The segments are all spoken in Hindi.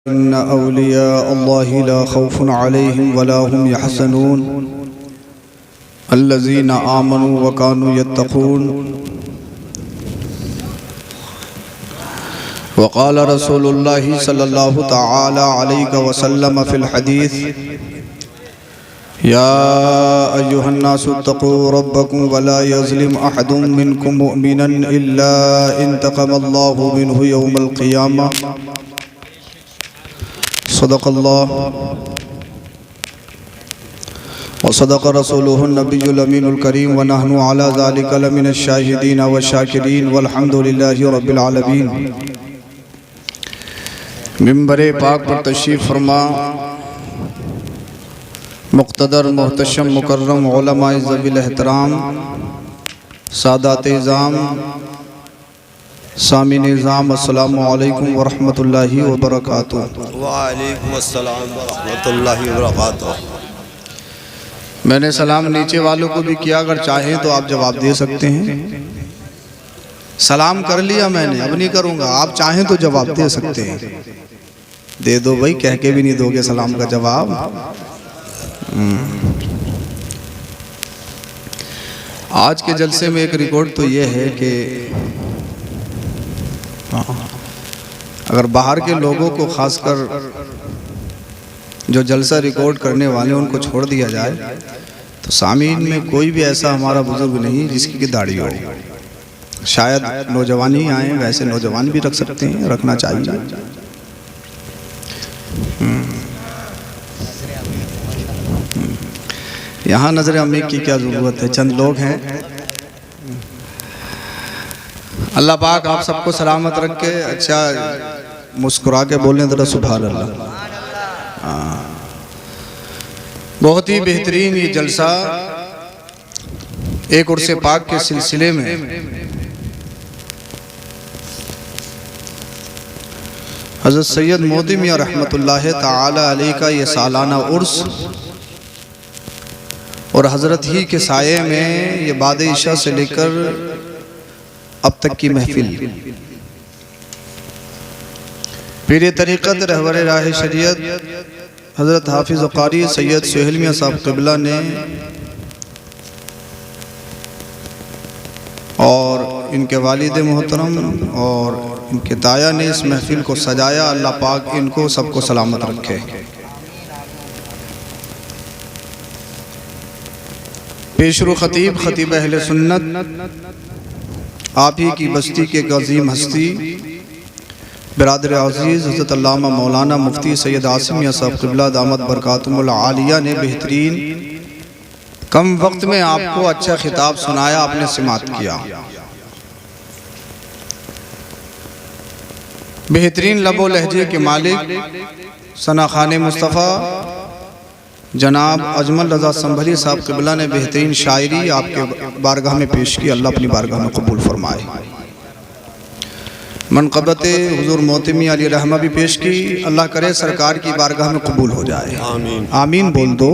इन्न औलिया अल्लाहि ला खौफुन अलैहिम वला हुम यहज़नून अल्लज़ीना आमनू व कानू यत्तक़ून व क़ाल रसूलुल्लाहि सल्लल्लाहु तआला अलैहि वसल्लम फ़िल हदीस या अय्युहन्नासु इत्तक़ू रब्बकुम वला यज़लिम अहदुम मिनकुम मुअमिनन इल्ला इंतक़मल्लाहु मिन्हु यौमल क़ियामा सदक़ल्लाह व सदक़ रसूलुहुन नबियुल अमीनुल करीम व नहनु अला ज़ालिका लमिनश शाहिदीन व शाकिरीन वल्हम्दुलिल्लाहि रब्बिल आलमीन। मिंबर पाक पर तशरीफ़ फरमा मुक़्तदर मुहतशम मुकर्रम उलमाए ज़वील एहतराम सादात इज़ाम सामी निज़ाम अस्सलामु अलैकुम व रहमतुल्लाहि व बरकातुहू। वालेकुम अस्सलाम व रहमतुल्लाहि व बरकातुहू। मैंने सलाम नीचे वालों को भी किया, अगर चाहें तो आप जवाब दे सकते हैं। सलाम कर लिया मैंने, अब नहीं करूँगा, आप चाहें तो जवाब दे सकते हैं। दे दो भाई, कह के भी नहीं दोगे सलाम का जवाब। आज के जलसे में एक रिकॉर्ड तो ये है कि अगर बाहर के लोगों को खासकर जो जलसा रिकॉर्ड करने वाले उनको छोड़ दिया जाए तो सामीन में कोई भी ऐसा हमारा बुजुर्ग नहीं जिसकी की दाढ़ी हो। शायद नौजवान ही आए, वैसे नौजवान भी रख सकते हैं, रखना चाहिए। यहाँ नजर अम्मी की क्या ज़रूरत है, चंद लोग हैं। अल्लाह पाक आप सबको सलामत रख के अच्छा मुस्कुरा के बोलें ज़रा सुभान अल्लाह। बहुत ही बेहतरीन ये जलसा एक उर्स पाक के सिलसिले में हज़रत सैयद मोदी मियां रहमतुल्लाह ताला अलैहि का ये सालाना उर्स और हज़रत ही के साये में ये बाद इशा से लेकर अब तक की महफिल पीर तरीक़त रहबर राह शरीयत हज़रत हाफिज़ कारी सैयद सुहेल मियां साहब क़िबला ने और इनके वालिद मोहतरम और इनके दाया ने इस महफिल को सजाया। अल्लाह पाक इनको सबको सलामत रखे। पेशरो खतीब खतीब अहले सुन्नत आप ही की बस्ती के अज़ीम हस्ती बिरादर अज़ीज़ हज़रत अल्लामा मौलाना मुफ्ती सैयद आसिम मियां साहब क़िबला दामत बरकातुहुल आलिया ने बेहतरीन कम वक्त में आपको अच्छा खिताब सुनाया, आपने सिमात किया। बेहतरीन लबो लहजे के मालिक सना खाने मुस्तफ़ा जनाब अजमल रज़ा संभली साहब क़िबला ने बेहतरीन शायरी आपके बारगाह में पेश की। अल्लाह अपनी बारगाह में कबूल फरमाए। मनक़बत हुज़ूर मोहतमी अली रहमा भी पेश की। अल्लाह करे सरकार की बारगाह में कबूल हो जाए। आमीन आमीन बोल दो।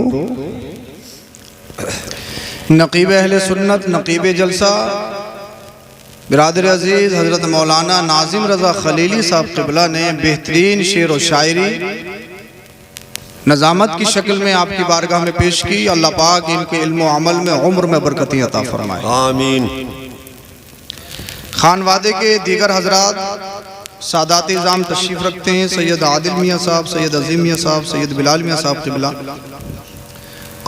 नक़ीब अहले सुन्नत नक़ीब जलसा बिरादर अज़ीज़ हज़रत मौलाना नाज़िम रज़ा खलीली साहब क़िबला ने बेहतरीन शेर व शायरी नज़ामत की शक्ल में आपकी बारगाह में पेश की। अल्लाह पाक इनके इल्म व अमल में उम्र में बरकतें अता फरमाए। आमीन। खानवादे के दीगर हजरात सादात इज़ाम तशरीफ़ रखते हैं। सैयद आदिल मियाँ साहब, सैयद अज़ीम मियाँ साहब, सैयद बिलाल मियाँ साहब क़िबला,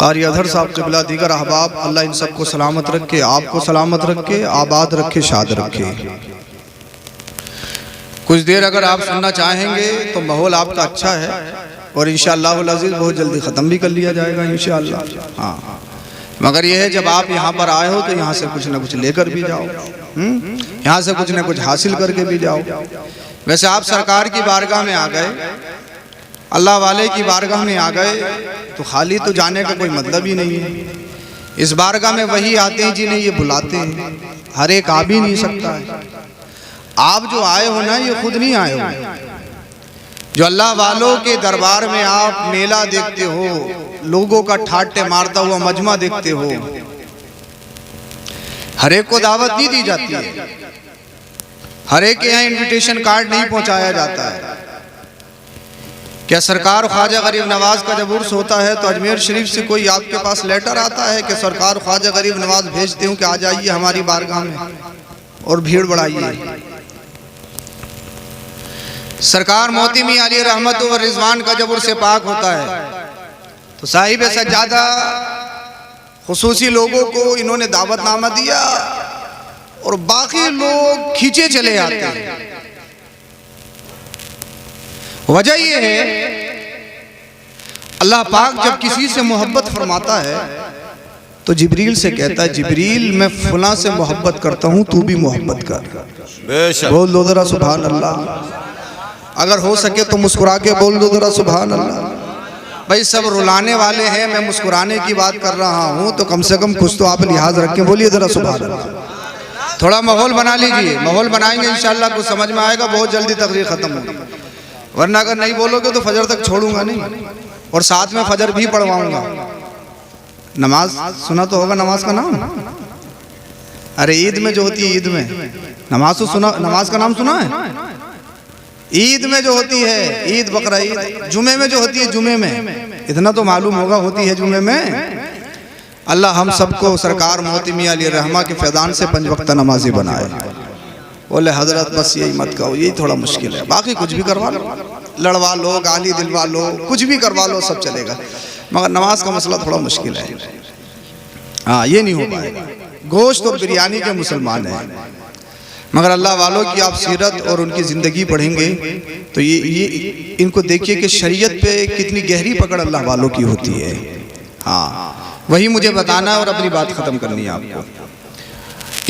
कारी अज़हर साहब क़िबला, दीगर अहबाब, अल्लाह इन सबको सलामत रखे, आपको सलामत रखे, आबाद रखे, शाद रखे। कुछ देर अगर आप सुनना चाहेंगे तो माहौल आपका अच्छा है और इंशाअल्लाह अज़ीज़ बहुत जल्दी ख़त्म भी कर लिया जाएगा इंशाअल्लाह। हाँ, मगर यह है जब आप यहाँ पर आए हो तो यहाँ से कुछ न कुछ लेकर भी जाओ, यहाँ से कुछ न कुछ हासिल करके भी जाओ। वैसे आप सरकार की बारगाह में आ गए, अल्लाह वाले की बारगाह में आ गए तो खाली तो जाने का कोई मतलब ही नहीं है। इस बारगाह में वही आते हैं जिन्हें ये बुलाते हैं, हर एक आ भी नहीं सकता है। आप जो आए हो ना, ये खुद नहीं आए हो। जो अल्लाह वालों के दरबार में आप मेला देखते हो, लोगों का ठाट्टे मारता हुआ मजमा देखते हो, हर एक को दावत नहीं दी जाती है, हर एक के यहाँ इनविटेशन कार्ड नहीं पहुंचाया जाता है। क्या सरकार ख्वाजा गरीब नवाज का जब उर्स होता है तो अजमेर शरीफ से कोई आपके पास लेटर आता है कि सरकार ख्वाजा गरीब नवाज भेजते हूँ कि आ जाइए हमारी बारगाह में और भीड़ बढ़ाइए? सरकार मोती मियां अली रहमत व रिजवान का जब उर्स पाक होता है तो साहिब सज्जादा खुसूसी लोगों को इन्होंने दावतनामा दिया और बाकी लोग खींचे चले आते हैं। वजह यह है, अल्लाह पाक जब किसी से मोहब्बत फरमाता है तो जिब्रील से कहता है, जिब्रील मैं फलां से मोहब्बत करता हूं, तू भी मोहब्बत कर। बोल दो जरा सुभान अल्लाह। अगर हो सके तो मुस्कुरा के बोल दो जरा सुभान अल्लाह। भाई सब रुलाने वाले हैं, मैं मुस्कुराने की बात कर रहा हूं तो कम से कम कुछ तो आप लिहाज रख के बोलिए जरा सुभान अल्लाह। थोड़ा माहौल बना लीजिए, माहौल बनाएंगे इंशाल्लाह कुछ समझ में आएगा, बहुत जल्दी तकरीर खत्म होगी। वरना अगर नहीं बोलोगे तो फजर तक छोड़ूंगा नहीं, और साथ में फजर भी पढ़वाऊंगा। नमाज सुना तो होगा, नमाज का नाम? अरे ईद में जो होती है, ईद में नमाज तो सुना, नमाज का नाम सुना है? ईद में जो होती है, ईद बकरा ईद, जुमे में जो होती है, जुमे में इतना तो मालूम होगा होती है जुमे में। अल्लाह हम सबको सरकार मोती मियां अली रहमा के फैजान से 5 वक्त नमाजी बनाए। बोले हजरत बस यही मत कहो, यही थोड़ा मुश्किल है, बाकी कुछ भी करवा लो, लड़वा लो, गाली दिलवा लो, कुछ भी करवा लो, सब चलेगा, मगर नमाज का मसला थोड़ा मुश्किल है। हाँ, ये नहीं हो पाएगा। गोश्त और बिरयानी के मुसलमान हैं, मगर अल्लाह वालों की आप सीरत और उनकी ज़िंदगी पढ़ेंगे तो ये इनको देखिए कि शरीयत पे कितनी गहरी पकड़ अल्लाह वालों की होती है। हाँ, वही मुझे बताना और अपनी बात ख़त्म करनी है आपको।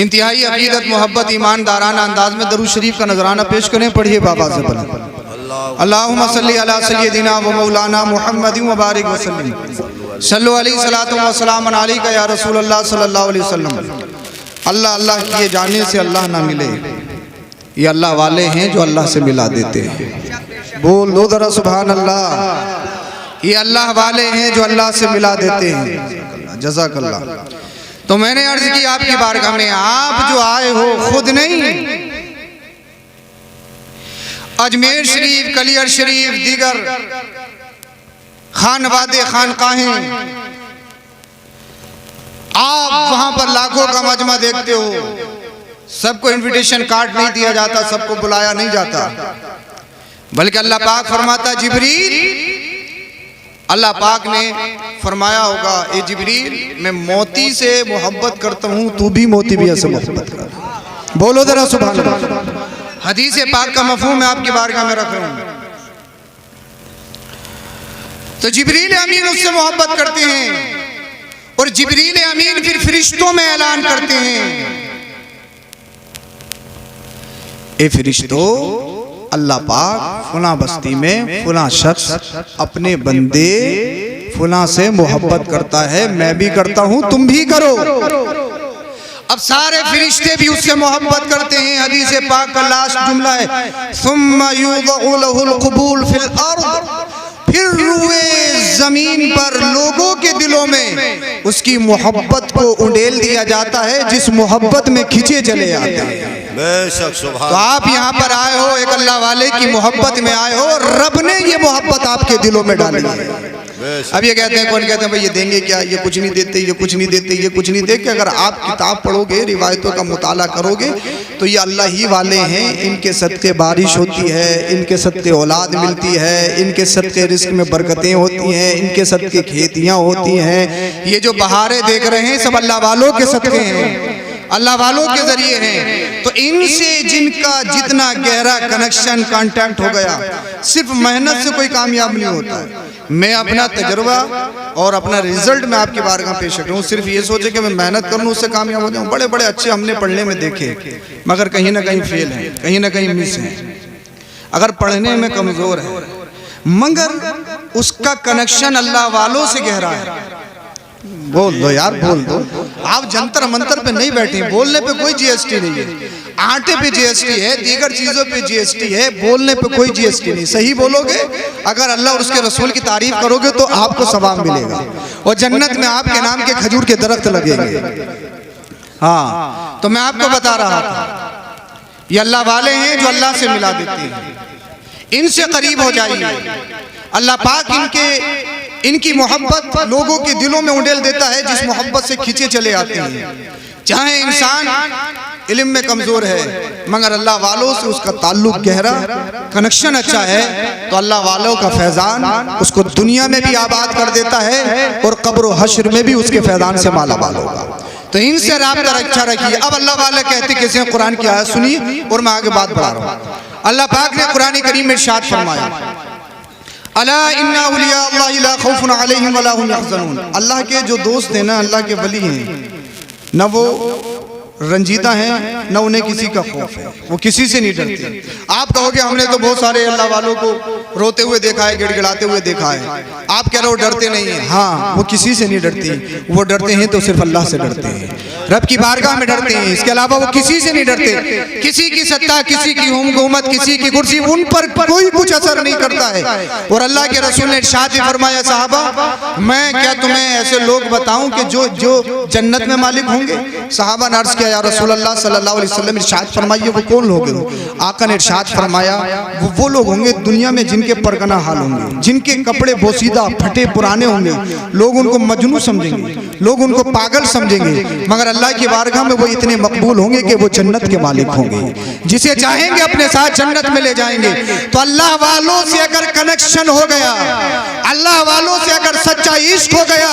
इंतहाई अकीदत, मोहब्बत, ईमानदाराना अंदाज में दरूद शरीफ का नजराना पेश करें। पढ़िए बाबा से पढ़ें। अल्लाहुम्मा सल्ली अला सय्यदिना व मौलाना मुहम्मद व बारिक व सल्लिम सल्लु अलैहि सलातु व सलाम अलैका या रसूल अल्लाह सल्लल्लाहु अलैहि वसल्लम। अल्लाह अल्लाह किए जाने से अल्लाह ना मिले, ये अल्लाह वाले हैं जो अल्लाह से मिला देते हैं। बोल दो जरा सुभान अल्लाह। ये अल्लाह वाले हैं जो अल्लाह से मिला देते हैं। जज़ाकल्लाह। तो मैंने अर्ज की आपकी बारगाह में, आप जो आए हो खुद नहीं, अजमेर शरीफ, कलियर शरीफ, दीगर खानवादे खानकाहें, आप वहां पर लाखों का मजमा देखते हो, सबको इनविटेशन कार्ड नहीं दिया जाता, सबको बुलाया नहीं जाता, बल्कि अल्लाह पाक फरमाता, जिब्रील, अल्लाह पाक ने फरमाया होगा, ए जिब्रील मैं मोती से मोहब्बत करता हूँ, तू भी मोती मियां से मोहब्बत कर। बोलो जरा सुभान अल्लाह। हदीस पाक का मफहूम मैं आपकी बारगाह में रख रहा हूँ। तो जिब्रील अमीन उससे मोहब्बत करते हैं और जिब्रील अमीन फिर फरिश्तों में ऐलान करते हैं, ए फरिश्तों, अल्लाह पाक फुला बस्ती में फुला शख्स अपने बंदे फुला से मोहब्बत करता है, मैं भी करता हूं, तुम भी करो। अब सारे फरिश्ते भी उससे मोहब्बत करते हैं। हदीस पाक का लास्ट जुमला है, सुम्मा युज़अु लहुल क़बूल फिल अर्द, फिर रुए जमीन पर लोगों के दिलों में उसकी मोहब्बत को उंडेल दिया जाता है, जिस मोहब्बत में खिंचे चले आते हैं। तो आप यहाँ पर आए हो, एक अल्लाह वाले की मोहब्बत में आए हो, रब ने ये मोहब्बत आपके दिलों में डाली है। अब ये कहते हैं, कौन कहते हैं भाई ये देंगे क्या, ये कुछ नहीं देते, ये कुछ नहीं देते, ये कुछ नहीं देते। अगर आप किताब पढ़ोगे, रिवायतों का मुताला करोगे तो ये अल्लाह ही वाले हैं, इनके सदके बारिश होती है, इनके सदके औलाद मिलती है, इनके सदके रिस्क में बरकतें होती हैं, इनके सदके खेतियाँ होती हैं। ये जो बहारें देख रहे हैं सब अल्लाह वालों के सदके हैं, अल्लाह वालों के जरिए हैं। तो इनसे जिनका जितना गहरा कनेक्शन, कांटेक्ट हो गया, सिर्फ मेहनत से कोई कामयाब नहीं होता है। मैं अपना तजर्बा और अपना रिजल्ट मैं आपकी बारगाह पेश कर रहा हूँ। सिर्फ ये सोचे कि मैं मेहनत करूँ उससे कामयाब हो जाऊँ। बड़े बड़े अच्छे हमने पढ़ने में देखे, मगर कहीं ना कहीं फेल हैं, कहीं ना कहीं मिस हैं। अगर पढ़ने में कमज़ोर है मगर उसका कनेक्शन अल्लाह वालों से गहरा है। बोल दो यार, बोल दो। आप जंतर मंतर पे नहीं बैठे, बोलने पे कोई जीएसटी नहीं है, आटे पे जीएसटी है, दीगर चीजों पे जीएसटी है, बोलने पे कोई जीएसटी नहीं। सही बोलोगे, अगर अल्लाह और उसके रसूल की तारीफ करोगे तो आपको सवाब मिलेगा और जन्नत में आपके नाम के खजूर के दरख्त लगेंगे। हाँ, तो मैं आपको बता रहा था, ये अल्लाह वाले हैं जो अल्लाह से मिला देते हैं। इनसे करीब हो जाइए। अल्लाह पाक इनकी मोहब्बत लोगों के दिलों में उंडेल देता है, जिस मोहब्बत से खींचे चले आते हैं। चाहे इंसान इल्म में कमजोर है मगर अल्लाह वालों से उसका ताल्लुक गहरा, कनेक्शन अच्छा है, तो अल्लाह वालों का फैजान उसको दुनिया में भी आबाद कर देता है और कब्र व हश्र में भी उसके फैजान से माला माल होगा। तो इनसे राब्ता अच्छा रखिए। अब अल्लाह वाले कहते कैसे हैं, कुरान की आयत सुनिए और मैं आगे बात बढ़ा रहा हूँ। अल्लाह पाक ने कुरान करीम में इरशाद फरमाया, अला इन्ना औलिया अल्लाह ला खौफुन अलैहिम वला हुम यहज़नून। अल्लाह के जो दोस्त हैं ना, अल्लाह के वली हैं, न वो रंजीदा हैं न उन्हें किसी का खौफ है, वो किसी से नहीं डरते। आप कहोगे हमने तो बहुत सारे अल्लाह वालों को रोते हुए देखा है, गिड़गिड़ाते हुए देखा है, आप कह रहे हो डरते नहीं हैं। हाँ, वो किसी से नहीं डरती, वो डरते हैं तो सिर्फ अल्लाह से डरते हैं, रब की बारगाह में डरते हैं, इसके अलावा वो किसी से नहीं डरते। किसी की सत्ता, किसी की हुकूमत, किसी की कुर्सी, उन पर कोई कुछ असर नहीं करता है। और अल्लाह के रसूल ने इरशाद फरमाया, साहबा मैं क्या तुम्हें ऐसे लोग बताऊं कि जो जन्नत में मालिक होंगे? साहबा ने अर्ज किया, या रसूल अल्लाह सल्लल्लाहु अलैहि वसल्लम इरशाद फरमाइए वो कौन लोग हैं? आका ने इरशाद फरमाया, वो लोग होंगे दुनिया में जिनके परगना हाल होंगे, जिनके कपड़े बोसीदा फटे पुराने होंगे, लोग उनको मजनू समझेंगे, लोग उनको पागल समझेंगे, मगर अल्लाह की बारगाह में वो इतने मकबूल होंगे कि वो जन्नत के मालिक होंगे, जिसे चाहेंगे अपने साथ जन्नत में ले जाएंगे। तो अल्लाह वालों से अगर कनेक्शन हो गया, अल्लाह वालों से अगर सच्चा इश्क हो गया,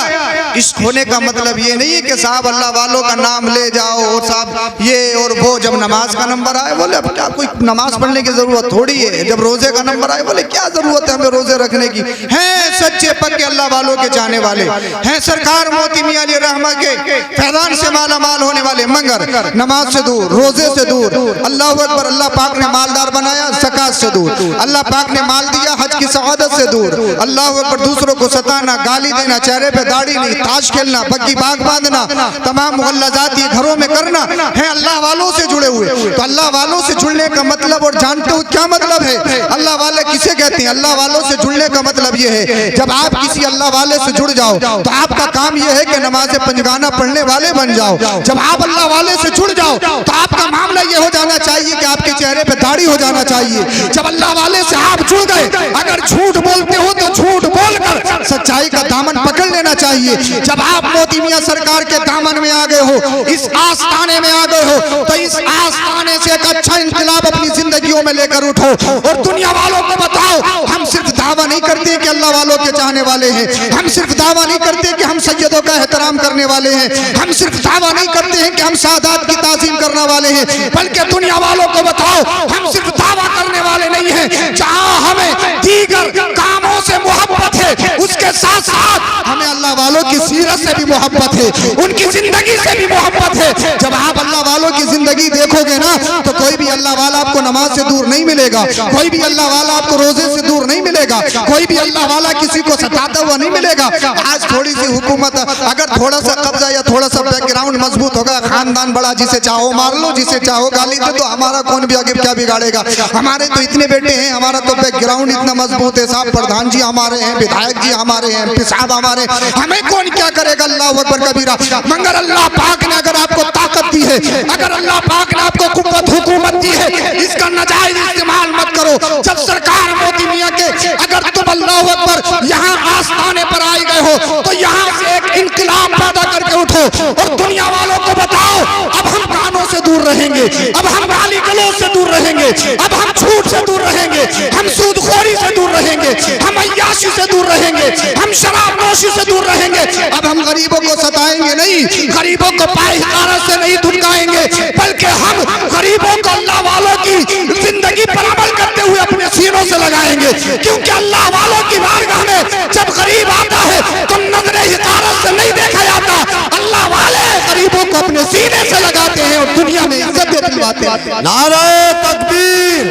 इश्क होने का मतलब ये नहीं है कि साहब अल्लाह वालों का नाम ले जाओ और साहब ये और वो, जब नमाज का नंबर आए बोले अब क्या कोई नमाज पढ़ने की जरूरत थोड़ी है, जब रोजे का नंबर आए बोले क्या जरूरत है हमें रोजे रखने की। हैं सच्चे पक्के अल्लाह वालों के चाहने वाले हैं, सरकार मोती मियां अली रहमा के फैजान से माला माल होने वाले, मगर नमाज से दूर, रोजे से दूर। अल्लाह अकबर, अल्लाह पाक ने मालदार बनाया ज़कात से दूर, अल्लाह पाक ने माल दिया हज की सआदत से दूर। अल्लाह अकबर, दूसरों को सताना, गाली देना, चेहरे पे दाढ़ी नहीं, ताश खेलना, बग्गी बाग बांधना, तमाम मुगल्लज़ात ये घरों में करना है अल्लाह वालों से जुड़े हुए। तो अल्लाह वालों से जुड़ने का मतलब, और जानते हो क्या मतलब है अल्लाह वाले किसे कहते हैं? अल्लाह वालों से जुड़ने का मतलब ये है, जब आप किसी अल्लाह वाले से जुड़ जाओ तो आपका काम ये है कि नमाज़े पंजगाना पढ़ने वाले बन जाओ। जब आप अल्लाह वाले से जुड़ जाओ तो आपका मामला ये हो जाना चाहिए कि आपके चेहरे पे दाढ़ी हो जाना चाहिए। जब अल्लाह वाले से आप जुड़ गए, अगर झूठ बोलते हो तो झूठ बोलकर सच्चाई का दामन पकड़ लेना चाहिए। जब आप मोती मियां सरकार के दामन में आ गए हो, इस आस्थाने में आ गए हो, तो इस आस्थाने से एक अच्छा इंकलाब अपनी जिंदगियों में लेकर उठो और दुनिया वालों को बताओ हम सिर्फ दावा नहीं करते कि अल्लाह वालों के चाहने वाले हैं, हम सिर्फ दावा नहीं करते कि हम सैयदों का एहतराम करने वाले हैं, हम सिर्फ दावा नहीं करते हैं कि हम सादात की ताज़ीम करने वाले हैं, बल्कि दुनिया वालों को बताओ हम सिर्फ दावा करने वाले नहीं हैं। जहां हमें दीगर कामों से मोहब्बत है, उसके साथ साथ हमें अल्लाह वालों की सीरत से भी मोहब्बत है, उनकी जिंदगी से भी मोहब्बत है। जब आप अल्लाह वालों की जिंदगी देखोगे ना, तो कोई भी अल्लाह वाला आपको नमाज से दूर नहीं मिलेगा, कोई भी अल्लाह वाला आपको रोजे से दूर नहीं मिलेगा, कोई भी अल्लाह वाला किसी को सताता हुआ नहीं मिलेगा। आज थोड़ी सी हुकूमत, अगर थोड़ा सा कब्जा या थोड़ा सा बैकग्राउंड मजबूत होगा, खानदान बड़ा, जिसे चाहो मार लो, जिसे चाहो गाली दो, तो हमारा कौन भी आगे क्या बिगाड़ेगा? हमारे तो इतने बेटे हैं, हमारा तो बैकग्राउंड इतना मजबूत है, साहब प्रधान जी हमारे हैं, विधायक जी हमारे हैं, एमपी साहब हमारे, हमें कौन क्या करेगा? अल्लाह अकबर कबीरा। मगर अल्लाह पाक ने अगर आपको ताकत दी है, अगर अल्लाह पाक ने आपको कुव्वत हुकूमत दी है, इसका नाजायज इस्तेमाल मत करो। जब सरकार मोती मियां के अगर तुम अल्लाह अकबर यहाँ आस्थाने पर आए गए हो, तो यहाँ से एक इंकलाब पैदा करके उठो और दुनिया वालों को बताओ अब हम गानों से दूर रहेंगे, अब हम गाली गलौज से दूर रहेंगे, अब हम झूठ से दूर रहेंगे, हम सूदखोरी से दूर रहेंगे, हम अय्याशी से दूर रहेंगे, हम शराब नोशी से दूर रहेंगे। अब हम गरीबों को सताएंगे नहीं, गरीबों को पाए हिकारत से नहीं धुतकाएंगे, बल्कि हम गरीबों को अल्लाह वालों की जिंदगी पर अमल करते हुए अपने सीनों से लगाएंगे। क्योंकि अल्लाह वालों की बारगाह में जब गरीब आता है तो नजरे हिकारत से नहीं देखा जाता, अल्लाह वाले गरीबों को अपने सीने से लगाते हैं और दुनिया में इज्जत दिलवाते हैं। नारे तकबीर,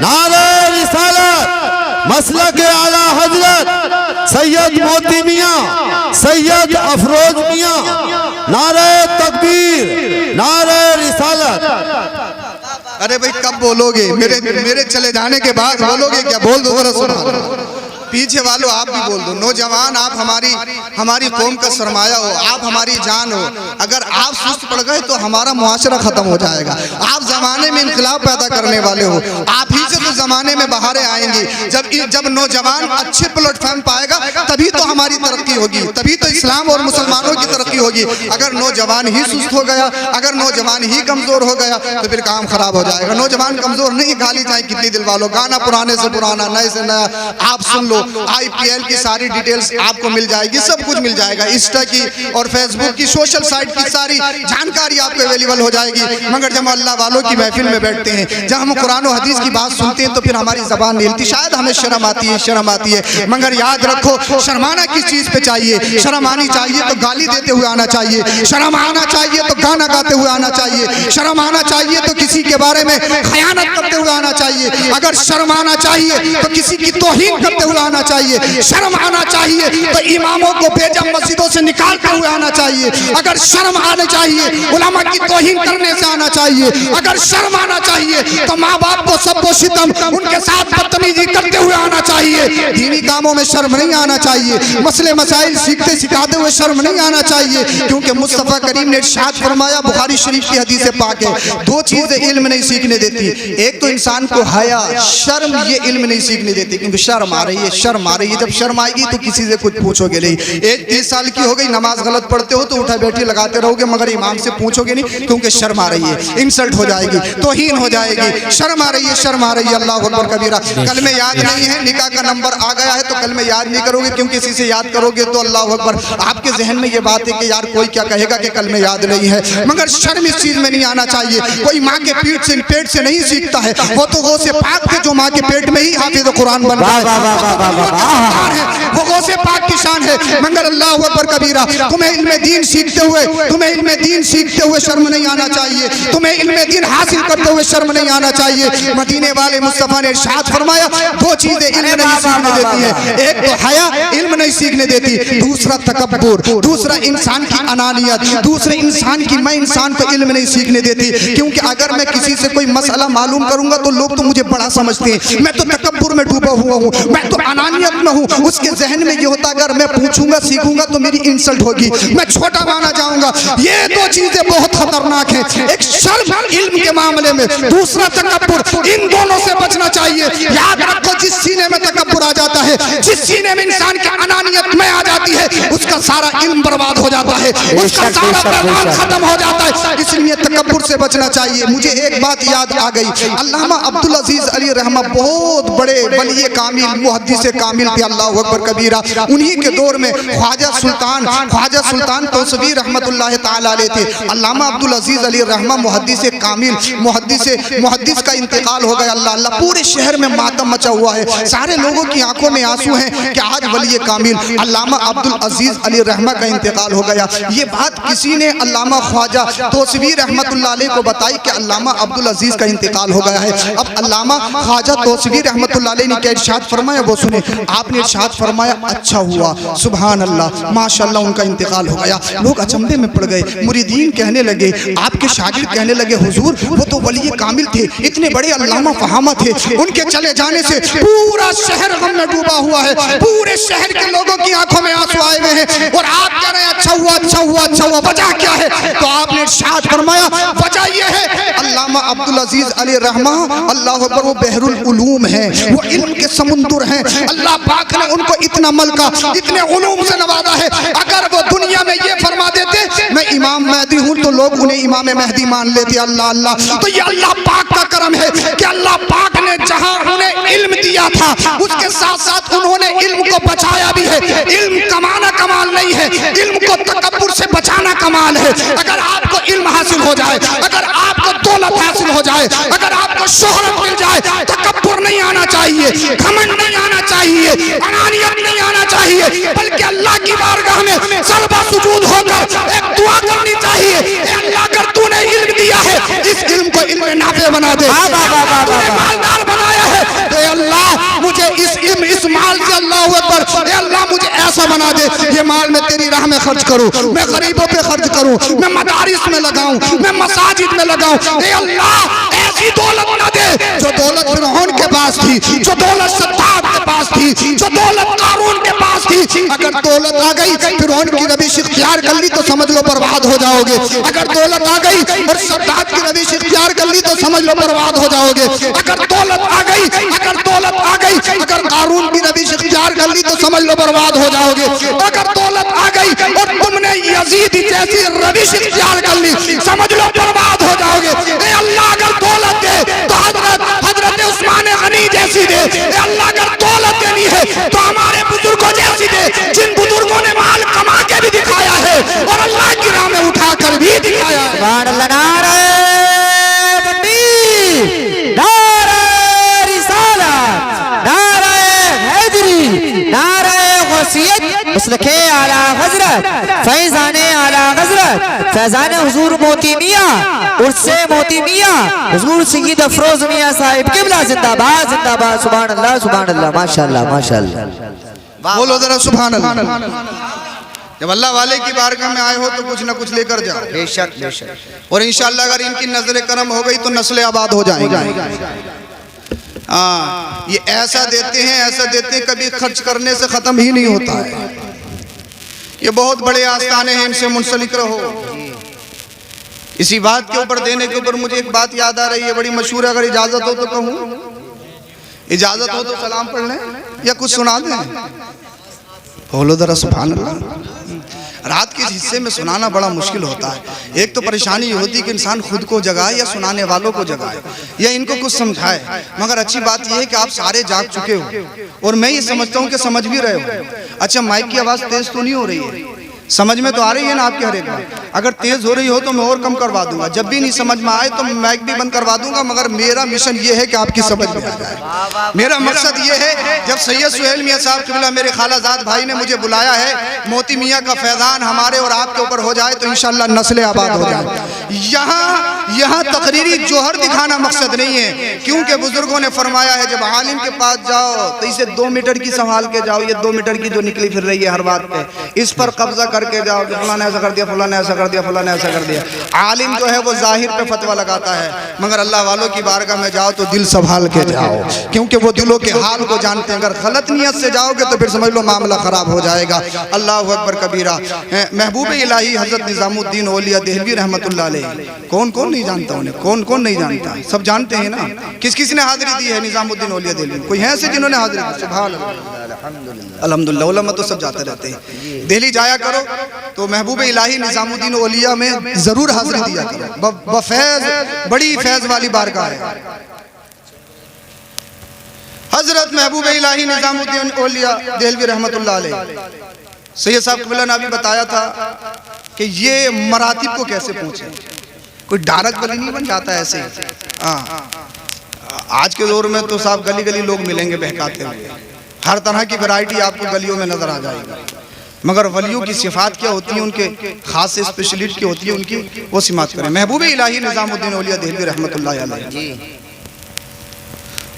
नारे रिसालत, मसलक आला हजरत सैयद मोती मियां, सैयद अफरोज मियां, नारे तकबीर, नारे रिसालत। अरे भाई कब बोलोगे? मेरे चले जाने के बाद बोलोगे क्या? बोल दो जरा, सुना पीछे वालों आप भी बोल दो, नौजवान आप हमारी कौम का सरमाया हो, आप हमारी जान हो। अगर आप सुस्त पड़ गए तो हमारा मुआशरा खत्म हो जाएगा। आप जमाने में इनकलाब पैदा करने वाले हो, आप ही से तो जमाने में बहारें आएंगी। जब नौजवान अच्छे प्लेटफॉर्म पाएगा तभी तो हमारी तरक्की होगी, तभी तो इस्लाम और मुसलमानों की तरक्की होगी। अगर नौजवान ही सुस्त हो गया, अगर नौजवान ही कमजोर हो गया तो फिर काम खराब हो जाएगा। नौजवान कमजोर नहीं, गाली चाहे कितनी दिल वालों, गाना पुराने से पुराना नए से नया आप सुन लो। IPL की सारी डिटेल्स आपको मिल जाएगी, सब कुछ मिल जाएगा। इंस्टा की और फेसबुक की, सोशल साइट की सारी जानकारी आपको अवेलेबल हो जाएगी। मगर जब अल्लाह वालों की महफिल में बैठते हैं, जब हम कुरान और हदीस की बात सुनते हैं तो फिर हमारी जबान नहीं हिलती। शायद हमें शर्म आती है, मगर याद रखो शर्माना किस चीज पे चाहिए। शर्म आनी चाहिए तो गाली देते हुए आना चाहिए, शर्म आना चाहिए तो गाना गाते हुए आना चाहिए, शर्म आना चाहिए तो किसी के बारे में खयानत करते हुए आना चाहिए। अगर शर्म आना चाहिए तो किसी की तौहीन करते हुए आना चाहिए। शर्म आना चाहिए तो इमामों को बेजा मस्जिदों से निकालते हुए आना चाहिए। अगर शर्म आना चाहिए उलमा की तौहीन करने से आना चाहिए। अगर शर्म आना चाहिए तो माँ बाप को सबको सितम उनके साथ बदतमीजी करते हुए आना चाहिए। दीनी कामों में शर्म नहीं आना चाहिए, मसले मसाइल सीखते सिखाते हुए शर्म नहीं आना चाहिए। क्योंकि मुस्तफ़ा करीम ने इरशाद फरमाया, बुखारी शरीफ की हदीस पाक है, दो चीजें इल्म नहीं सीखने देती। एक तो इंसान को हया, शर्म, ये इल्म नहीं सीखने देती। क्योंकि शर्म आ रही है, शर्म आ रही है। जब शर्म आएगी तो किसी से कुछ पूछोगे नहीं। एक 30 साल की हो गई, नमाज गलत पढ़ते हो तो उठा बैठी लगाते रहोगे, मगर इमाम से पूछोगे नहीं क्योंकि शर्म आ रही है, इंसल्ट हो जाएगी, तौहीन हो जाएगी। शर्म आ रही है, शर्म आ रही है। अल्लाह अकबर कबीरा। कल में याद नहीं है, निकाह का नंबर आ गया है तो कल में याद नहीं करोगे, क्योंकि किसी से याद करोगे तो अल्लाह अकबर आपके जहन में ये बात है कि यार कोई क्या कहेगा कि कल में याद नहीं है। मगर शर्म इस चीज में नहीं आना चाहिए। कोई माँ के पेट से नहीं सीखता है, वो तो गौ से पाक थे जो माँ के पेट में ही हाफिज कुरान बन गए, वो गौ से पाक की शान है। मगर अल्लाह अकबर कबीरा, तुम्हें इल्म दीन सीखते हुए शर्म नहीं आना चाहिए, तुम्हें इल्म दीन हासिल करते हुए शर्म नहीं आना चाहिए। मदीने वाले मुस्तफा ने इरशाद फरमाया, दो चीजें इल्म नहीं सीखने देती है। एक तो हया, इल्म नहीं सीखने देती। दूसरा तकब्बुर, दूसरा इंसान की अनानियत, दूसरे इंसान की मैं इंसान को इल्म नहीं सीखने देती। क्योंकि अगर मैं किसी से कोई मसला मालूम करूंगा तो लोग तो मुझे बड़ा समझते हैं, मैं तो तकब्बुर में डूबा हुआ हूँ, मैं तो अनानियत में हूँ। उसके जहन में ये होता अगर मैं पूछूंगा सीखूंगा तो मेरी इंसल्ट होगी, मैं छोटा माना जाऊंगा। ये दो चीजें बहुत खतरनाक हैं, एक शर्म इल्म के मामले में, दूसरा तकब्बुर। इन दोनों से बचना चाहिए। याद रखो, जिस सीने में तकब्बुर आ जाता है, जिस सीने में इंसान की अनानियत में आ जाती है, उसका सारा इल्म बर्बाद हो जाता है, उसका सारा पैगाम खत्म हो जाता है। इसलिए तकब्बुर से बचना चाहिए। मुझे एक बात याद आ गई, अल्लामा अब्दुल अजीज अली रहमा बहुत बड़े वली कामिल मुहद्दिस कामिल थे, अल्लाह अकबर कबीरा। उन्हीं के दौर में ख्वाजा सुल्तान तौसवी रहमतुल्लाह ताला अलैह थे। अल्लामा अब्दुल अजीज अली रहमा मुहद्दिस कामिल, मुहद्दिस का इंतकाल हो गया। अल्लाह अल्लाह, पूरे शहर में मातम मचा हुआ है, सारे लोगों की आंखों में आंसू हैं कि आज वली कामिल अल्लामा अब्दुल अजीज अली रहमा का इंतकाल हो गया। ये बात किसी ने अल्लामा ख्वाजा तौसवी रहमतुल्लाह अलैह को बताई कि अल्लामा अब्दुल अजीज का इंतकाल हो गया है। अब अल्लामा ख्वाजा तौसवी रहमतुल्लाह अलैह ने क्या इरशाद फरमाया वो सुने। आपने इरशाद फरमाया, अच्छा हुआ, सुभान अल्लाह, माशाअल्लाह, उनका इंतकाल हो गया। लोग अचंभे में पड़ गए, मुरीदीन कहने लगे, आपके शागिर्द कहने लगे, हुजूर वो तो वली कामिल थे, इतने बड़े अल्लामा फहामा थे, उनके चले जाने से पूरा शहर गम में डूबा हुआ है, पूरे शहर के लोगों की आंखों में आंसू आए हुए हैं, और आप कह रहे हैं अच्छा हुआ, अच्छा हुआ, अच्छा हुआ। वजह क्या है? तो आपने इरशाद फरमाया, वजह ये है अल्लामा अब्दुल अजीज अली रहमा, अल्लाह अकबर, वो बहरुल उलूम है, वो इल्म के समुंदर हैं। अल्लाह पाक ने उनको इतना मलका, इतने उलूम से नवाजा है। अगर वो दुनिया में ये फरमा देते मैं इमाम मेहदी हूँ तो लोग उन्हें इमाम मेहदी मान लेते। अल्लाह अल्लाह, तो ये अल्लाह पाक का करम है कि अल्लाह पाक ने जहाँ उन्हें इल्म दिया था उसके साथ साथ उन्होंने इल्म को बचाया भी है। इल्म कमाना कमाल नहीं है, इल्म को तकब्बुर से बचाना कमाल है। अगर आपको इल्म हासिल हो जाए, अगर आपको दौलत हासिल हो जाए, अगर आपको शोहरत मिल जाए, तकब्बुर नहीं आना चाहिए, घमंड नहीं आना चाहिए, अनानियत नहीं आना चाहिए, बल्कि अल्लाह की बारगाह में सजदा सुजूद होकर एक दुआ करनी चाहिए, अल्लाह अगर तूने इल्म दिया है, इस इल्म को इल्म नाफे बना दे। तूने मालदार बनाया है तो अल्लाह मुझे इस इल्म, इस माल से, अल्लाह अकबर, अल्लाह मुझे ऐसा बना दे ये माल मैं तेरी राह में खर्च करूं, मैं गरीबों पे खर्च करूं, मैं मदारिस में लगाऊं, मैं मसाजिद में लगाऊं। ए अल्लाह ऐसी दौलत ना दे जो दौलत फिरौन के पास थी, जो दौलत सद्दात के पास थी, जो दौलत कारून के पास थी। अगर दौलत आ गई फिरौन की रविश इख्तियार कर ली तो समझ लो बर्बाद हो जाओगे। अगर दौलत आ गई और सद्दात की रविश इख्तियार कर ली तो समझ लो बर्बाद हो जाओगे। अगर दौलत आ गई, अगर दौलत आ गई, अगर कारून की रविश इख्तियार कर ली तो समझ लो बर्बाद हो जाओगे। अगर दौलत आ गई और तुमने यजीद जैसी रविश इख्तियार कर ली समझ लो बर्बाद हो जाओगे। ए अल्लाह अगर दौलत दे तो हजरत उस्मान गनी जैसी दे। ए अल्लाह अगर दौलत देनी है तो हमारे बुजुर्गों जैसी दे, जिन बुजुर्गों ने माल कमा के भी दिखाया है और अल्लाह की राह में उठा कर भी दिखाया है। मुसलखे आला हजरत फैजाने आला हजरत फैजाने हुजूर मोती मियां उर्से मोती मियां हुजूर सय्यद अफरोज मियां साहिब किबला जिंदाबाद जिंदाबाद। सुभान अल्लाह माशाअल्लाह माशाअल्लाह। बोलो जरा सुभान अल्लाह। जब अल्लाह वाले की बारगाह में आए हो तो कुछ ना कुछ लेकर जाओ। बेशक बेशक। और इंशाअल्लाह अगर इनकी नजर करम हो गई तो नस्लें आबाद हो जाएंगी। हाँ, ये ऐसा देते हैं कभी खर्च करने से खत्म ही नहीं होता है। ये बहुत बड़े आस्थाने हैं, इनसे मुंसलिक रहो। इसी बात के ऊपर देने के ऊपर मुझे एक बात याद आ रही है, बड़ी मशहूर है। अगर इजाजत हो तो कहूँ, इजाजत हो तो सलाम पढ़ लें या कुछ सुना दें। बोलो जरा सुभान अल्लाह। रात के हिस्से में सुनाना बड़ा मुश्किल होता है। एक तो परेशानी ये होती है कि इंसान खुद को जगाए या सुनाने वालों को जगाए या इनको कुछ समझाए। मगर अच्छी बात यह है कि आप सारे जाग चुके हो और मैं ये समझता हूँ कि समझ भी रहे हो। अच्छा, माइक की आवाज़ तेज तो नहीं हो रही है? समझ में तो आ रही है ना आपकी हर एक बात? अगर तेज हो रही हो तो मैं और कम करवा दूंगा। जब भी नहीं समझ में आए तो माइक भी बंद करवा दूंगा। मगर मेरा मिशन ये है कि आपकी समझ में आ जाए। मेरा मकसद ये है, जब सैयद सुहेल मियाँ साहब किबला मेरे खालाजाद भाई ने मुझे बुलाया है, मोती मियाँ का फैजान हमारे और आपके ऊपर हो जाए तो इंशाअल्लाह नस्लें आबाद हो जाए। यहाँ तकरीरी जोहर दिखाना मकसद नहीं है, क्योंकि बुजुर्गों ने फरमाया है जब आलिम के पास जाओ तो इसे 2 मीटर की संभाल के जाओ। ये 2 मीटर की जो निकली फिर रही है हर बात पे, इस पर कब्जा करके जाओ कि फलाना ऐसा कर दिया, फलाना ऐसा कर दिया, फलाना ऐसा कर दिया। आलिम जो है वो जाहिर पे फतवा लगाता है, मगर अल्लाह वालों की बारगाह में जाओ तो दिल संभाल के जाओ, क्योंकि वो दिलों के हाल को जानते हैं। अगर गलत नियत से जाओगे तो फिर समझ लो मामला खराब हो जाएगा। अल्लाह अकबर कबीरा। महबूब इलाही हजरत निजामुद्दीन औलिया देहलवी रहमतुल्लाह अलैह, कौन कौन नहीं जानता उन्हें? कौन कौन नहीं जानता? सब जानते हैं ना। किस किस ने हाजिरी दी है निजामुद्दीन औलिया देहलवी? कोई है ऐसे जिन्होंने हाजिरी दी? सुभान अल्लाह, अल्हम्दुलिल्लाह। उलमा तो सब जाते रहते हैं। दिल्ली जाया करो तो महबूब इलाही निजामुद्दीन औलिया में जरूर हाजिरी दिया करो। बफैज बड़ी फैज वाली बारगाह है। हजरत महबूब इलाही निजामुद्दीन औलिया देहलवी रहमतुल्लाह अलैह, सैयद साहब क़िबला ने अभी बताया था कि ये मरातिब को कैसे पहुंचे। कोई डायरेक्ट वली नहीं बन जाता ऐसे। हाँ, आज के दौर में तो साहब गली गली लोग मिलेंगे बहकाते हुए, हर तरह की वैरायटी आपको गलियों में नजर आ जाएगी। मगर वलियों की सिफात क्या होती है, उनके खास स्पेशलिटी क्या होती है, उनकी वो सिमात करें। महबूब इलाही निजामुद्दीन औलिया देहलवी रहमतुल्लाह अलैह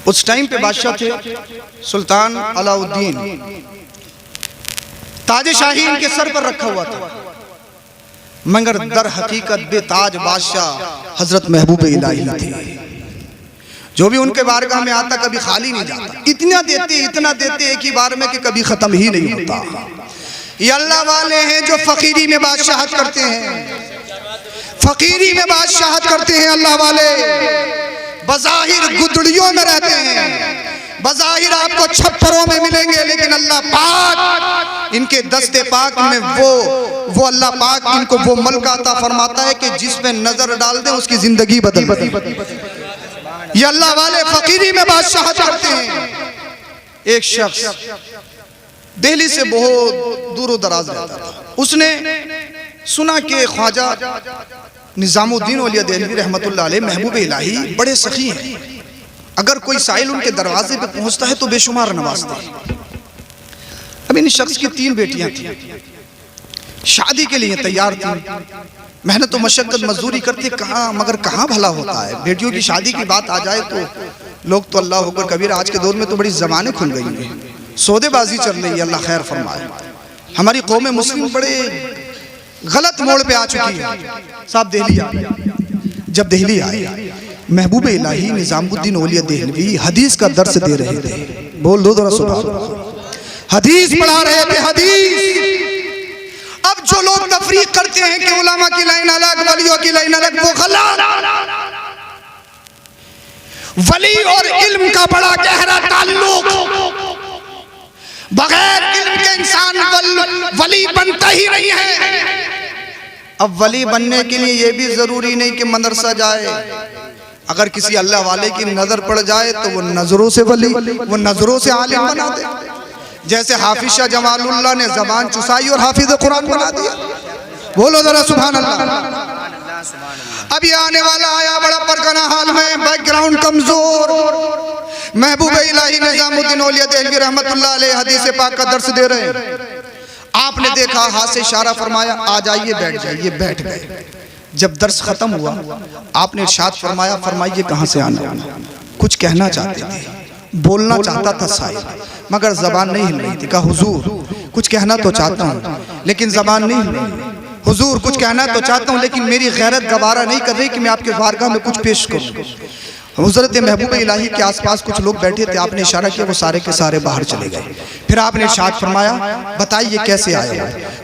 उस टाइम पे बादशाह थे सुल्तान अलाउद्दीन। ताज शाही इनके सर पर रखा हुआ था, मगर दर हकीकत बेताज बादशाह हजरत महबूब इलाही थे। जो भी उनके बारगाह में आता कभी खाली नहीं जाता। इतना देते एक ही बार में कि कभी खत्म ही नहीं होता। ये अल्लाह वाले हैं जो फकीरी में बादशाहत करते हैं, फकीरी में बादशाहत करते हैं। अल्लाह वाले बज़ाहिर गुदड़ियों में रहते हैं, बज़ाहिर आपको छप्परों में मिलेंगे, लेकिन अल्लाह पाक इनके दस्ते पाक में वो अल्लाह पाक इनको वो मलका अता फरमाता है कि जिसमें नजर डाल दे उसकी जिंदगी बदल। ये अल्लाह वाले फकीरी में बादशाहत करते हैं। एक शख्स दिल्ली से बहुत दूर दराज रहता था। उसने सुना कि ख्वाजा निजामुद्दीन औलिया देहलवी रहमतुल्लाह अलैह महबूब इलाही बड़े सखी हैं। अगर कोई साइल उनके दरवाजे पे पहुंचता है तो बेशुमार नवाजते हैं। अब इन शख्स की 3 बेटियां थी, शादी के लिए तैयार थी, मेहनत और मशक्कत मजदूरी करते मगर कहाँ भला होता है। बेटियों की शादी की बात आ जाए तो लोग तो अल्लाह अकबर कबीर। आज के दौर में तो बड़ी जबानें खुल गई हैं, सौदेबाजी चल रही है, अल्लाह खैर फरमाए। हमारी कौम मुस्लिम बड़े गलत मोड़ पे आ चुकी है। साहब दिल्ली आए, जब दिल्ली आए महबूब इलाही निजामुद्दीन औलिया देहलवी हदीस का दर्स दे रहे थे। बोल दो जरा सुबह। हदीस पढ़ा रहे थे, हदीस। अब जो लोग तफरीक करते हैं कि उलमा की लाइन अलग, वलियों की लाइन अलग, वो गलत। वली और इल्म का बड़ा गहरा ताल्लुक, बगैर इल्म के इंसान वली बनता ही नहीं है। अब वली बनने के लिए यह भी जरूरी नहीं कि मदरसा जाए। अगर किसी अल्लाह वाले की नजर पड़ जाए तो वो नजरों से वली, वो नजरों से आलिम बना दे। जैसे हाफिज शाह जमालुल्लाह ने जबान चुसाई और हाफिज कुरान बना दिया। बोलो जरा सुभान अल्लाह। अब ये आने वाला आया बड़ा परगना हाल में, बैकग्राउंड कमजोर। महबूब इलाही निजामुद्दीन औलिया देहलवी रहमतुल्लाह अलैह हदीस पाक का दर्स दे रहे हैं। आपने देखा, हाथ से इशारा फरमाया, आ जाइए, बैठ जाइए। बैठ गए। जब दर्स खत्म हुआ आपने इरशाद फरमाया, फरमाइए कहां से आना। कुछ कहना चाहते थे, बोलना चाहता था साहिब, मगर जबान नहीं हिल रही थी। कहा हुजूर कुछ कहना तो चाहता हूं लेकिन जबान नहीं हिल रही। हुजूर कुछ कहना तो चाहता हूं लेकिन मेरी गैरत गवारा नहीं कर रही कि मैं आपके बारगाह में कुछ पेश करूं। हुज़रत महबूब इलाही के आसपास कुछ लोग बैठे थे, आपने इशारा किया, वो सारे के सारे बाहर चले गए। फिर आपने इरशाद फरमाया, बताइए कैसे आए।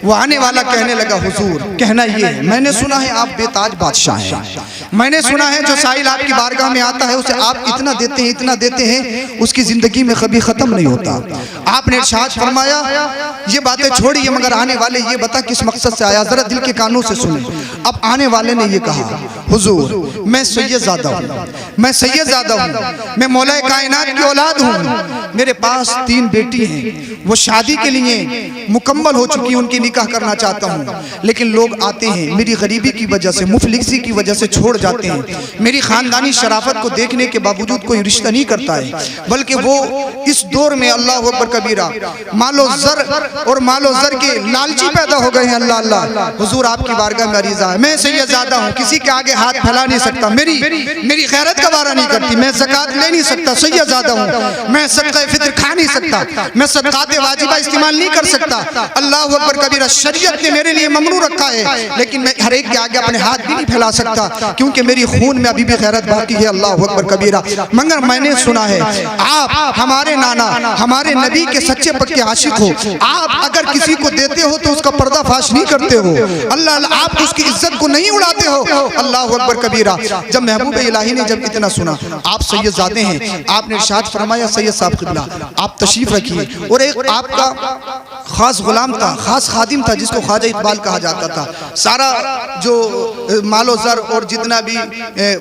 वो आने वाला कहने लगा, हुजूर कहना ये है, मैंने सुना है आप बेताज बादशाह हैं। मैंने सुना है जो साइल आपकी बारगाह में आता है उसे आप इतना देते हैं, इतना देते हैं, उसकी जिंदगी में कभी खत्म नहीं होता। आपने इरशाद फरमाया, ये बातें छोड़िए, मगर आने वाले ये बता किस मकसद से आया, जरा दिल के कानों से सुने। अब आने वाले ने ये कहा, हुजूर मैं सैयदजादा हूँ, मैं सैयदजादा हूँ, मैं मौलाए कायनात की औलाद हूँ। मेरे पास 3 बेटी हैं, वो शादी के लिए मुकम्मल हो चुकी, उनकी निकाह करना चाहता हूँ, लेकिन लोग आते हैं मेरी गरीबी की वजह से, मुफलिसी की वजह से छोड़ जाते हैं। मेरी खानदानी शराफत को देखने के बावजूद कोई रिश्ता नहीं करता है, बल्कि वो इस दौर में अल्लाह अकबर कबीरा मालो जर और मालो जर के लालची पैदा हो गए हैं। अल्लाह अल्लाह। हुजूर आपकी बारगाह में अरीज़ा है, मैं सैयदजादा हूँ, किसी के आगे हाथ फैला नहीं सकता, मेरी खैरत का वारा नहीं करती, मैं ज़कात ले नहीं सकता, सैयदजादा हूँ, मैं सदक़ा फित्र खा नहीं सकता, मैं सदक़ात वाजिबा इस्तेमाल नहीं कर सकता। अल्लाह अकबर कबीरा, शरीयत ने मेरे लिए ममनू रखा है, लेकिन मैं हर एक के आगे अपने हाथ भी नहीं फैला सकता, क्योंकि मेरी खून में अभी भी गैरत बाकी है। अल्लाह अकबर कबीरा। मगर मैंने सुना है आप हमारे नाना, हमारे नबी के सच्चे पक्के आशिक हो, आप अगर किसी को देते हो तो उसका पर्दाफाश नहीं करते हो। अल्लाह अल्लाह, आप उसकी इज्जत को नहीं उड़ाते हो। अल्लाह अकबर कबीरा। जब महबूब इलाही ने जब इतना सुना, आप सैयदजादे हैं, आपने इरशाद फरमाया, सैयद साहब किबला आप तशरीफ रखिए। और एक आपका खास गुलाम था, खास खादिम था, जिसको ख्वाजा इकबाल कहा जाता था। सारा जो मालो जर और जितना भी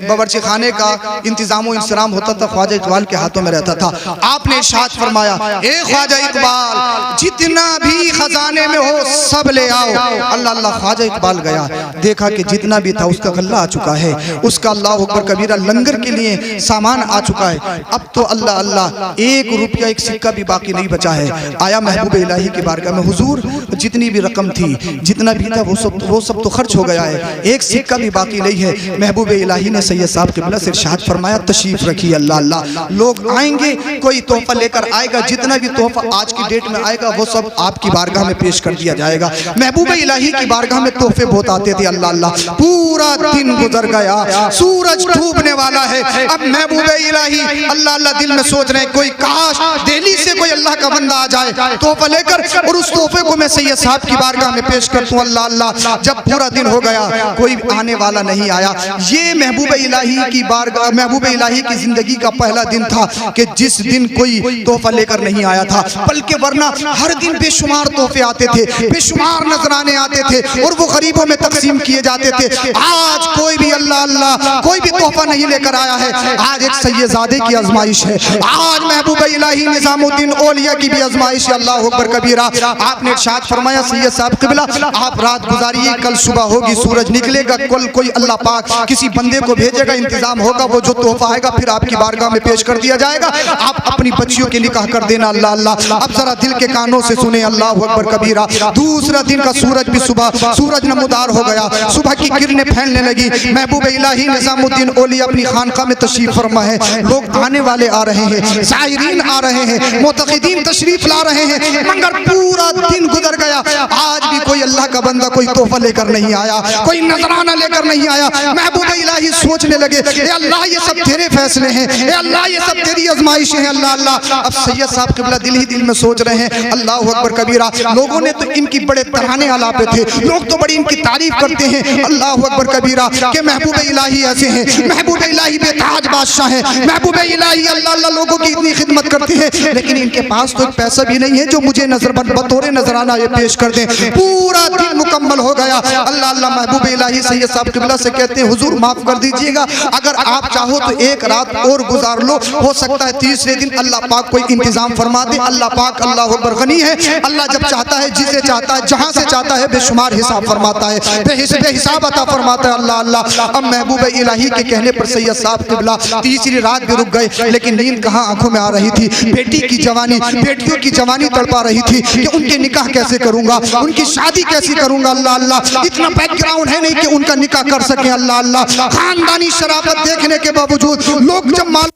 बावर्ची खाने का इंतजाम इंतजाम होता था ख्वाजा इकबाल के हाथों में रहता था। आपने इरशाद फरमाया, ए ख्वाजा इकबाल जितना भी खजाने में हो सब ले आओ। अल्लाह अल्लाह। ख्वाजा इकबाल गया, देखा कि जितना भी था उसका गल्ला आ चुका है, उसका अल्लाह अकबर कबीरा लंगर के लिए सामान आ चुका है। अब तो अल्लाह अल्लाह 1 रुपया 1 सिक्का भी बाकी नहीं बचा है। आया महबूब इलाही की बारगाह में, हुजूर जितनी भी रकम थी, जितना भी था वो सब तो खर्च हो गया है, 1 सिक्का भी बाकी नहीं है। महबूब इलाही ने सैयद साहब किबला से इरशाद फरमाया, तशरीफ रखिए। अल्लाह अल्लाह। लोग आएंगे, कोई तोहफा लेकर आएगा, जितना भी तोहफा आज की डेट में आएगा वो सब आपकी बारगाह में पेश कर दिया जाएगा। महबूब इलाही की बारगाह में तोहफे बहुत आते थे। अल्लाह अल्लाह। पूरा दिन गुजर गया, सूरज डूबने वाला है। अब महबूब इलाही अल्लाह अल्लाह दिल में सोच रहे हैं, कोई काश दिल्ली से कोई अल्लाह का बंदा आ जाए तोहफा लेकर, और उस तोहफे को मैं सैयद साहब की बारगाह में पेश कर दूं। अल्लाह अल्लाह। जब पूरा दिन हो गया, कोई आने वाला नहीं आया। ये महबूब इलाही की बारगाह, महबूब इलाही की जिंदगी का पहला दिन था कि जिस दिन कोई तोहफा लेकर नहीं आया था, बल्कि वरना हर दिन बेशुमार तोहफे आते थे, बेशुमार नजराने आते थे और वो गरीबों में तकसीम किए जाते थे। आज कोई भी अल्लाह अल्लाह कोई भी तोहफा नहीं लेकर आया है। आज एक सैयदजादे की आजमाइश है, आज महबूब इलाही निजामुद्दीन औलिया की भी आजमाइश है। अल्लाह अकबर कबीरा। आपने इरशाद फरमाया, सैयद साहब किबला आप रात गुजारिए, कल सुबह होगी, सूरज निकलेगा, कल कोई अल्लाह पाक किसी बंदे को भेजेगा, इंतजाम होगा, वो जो तोहफा आएगा फिर आपकी बारगाह में पेश कर दिया जाएगा। आप अपनी बच्चियों के निकाह कर देना। अल्लाह अल्लाह। अब जरा दिल के कानों से सुने। अल्लाह अकबर कबीरा। दूसरा दिन का सूरज भी सुबह सूरज नमूदार हो गया, सुबह की किरणें फैलने लगी। महबूब इलाही निजामुद्दीन औलिया अपनी खानका में तशरीफ फरमा है। लोग आने वाले आ रहे हैं, ज़ायरीन आ रहे हैं, मुतक़िदीन तशरीफ ला रहे हैं, मगर पूरा दिन गुजर गया, गया। आज भी कोई अल्लाह का बंदा कोई तोहफा लेकर नहीं आया, कोई नजराना लेकर नहीं आया। महबूब इलाही सोचने लगे, ए अल्लाह ये सब तेरे फैसले हैं, ए अल्लाह ये सब तेरी आजमाइशें हैं अल्लाह अल्लाह। अब सैयद साहब क़िबला दिल ही दिल में सोच रहे हैं, अल्लाह अकबर कबीरा। लोगों ने तो इनकी बड़े तराने आलापे थे, लोग तो बड़ी इनकी तारीफ करते हैं अल्लाह अकबर कबीरा कि महबूब इलाही ऐसे हैं, महबूब इलाही बेताज बादशाह है, महबूब इलाही अल्लाह अल्लाह लोगों की इतनी खिदमत करते हैं। लेकिन इनके पास तो एक पैसा भी नहीं है जो मुझे बतौर नजराना ये पेश कर दें। पूरा दिन मुकम्मल हो गया। अल्लाह अल्लाह महबूब इलाही सैयद साहब क़िबला से कहते हैं, हुजूर माफ कर दीजिएगा, अगर आप चाहो तो एक रात और गुजार लो, हो सकता है तीसरे दिन अल्लाह पाक कोई इंतजाम फरमा दे। अल्लाह पाक अल्लाह अकबर गनी है, अल्लाह जब चाहता है जिसे चाहता है जहां से चाहता है बेशुमार हिसाब फरमाता है, बेहिसाब अता फरमाता है अल्लाह अल्लाह। अब महबूब इलाही के कहने पर सैयद साहब क़िबला तीसरी रात भी रुक गए, लेकिन नींद कहाँ आंखों में आ रही थी। बेटी की जवानी, बेटियों की जवानी तड़पा रही थी कि उनके निकाह कैसे करूंगा, उनकी शादी कैसे करूंगा अल्लाह अल्लाह। इतना बैकग्राउंड है नहीं कि उनका निकाह कर सके अल्लाह अल्लाह। खानदानी शराफत देखने के बावजूद लोग जब माल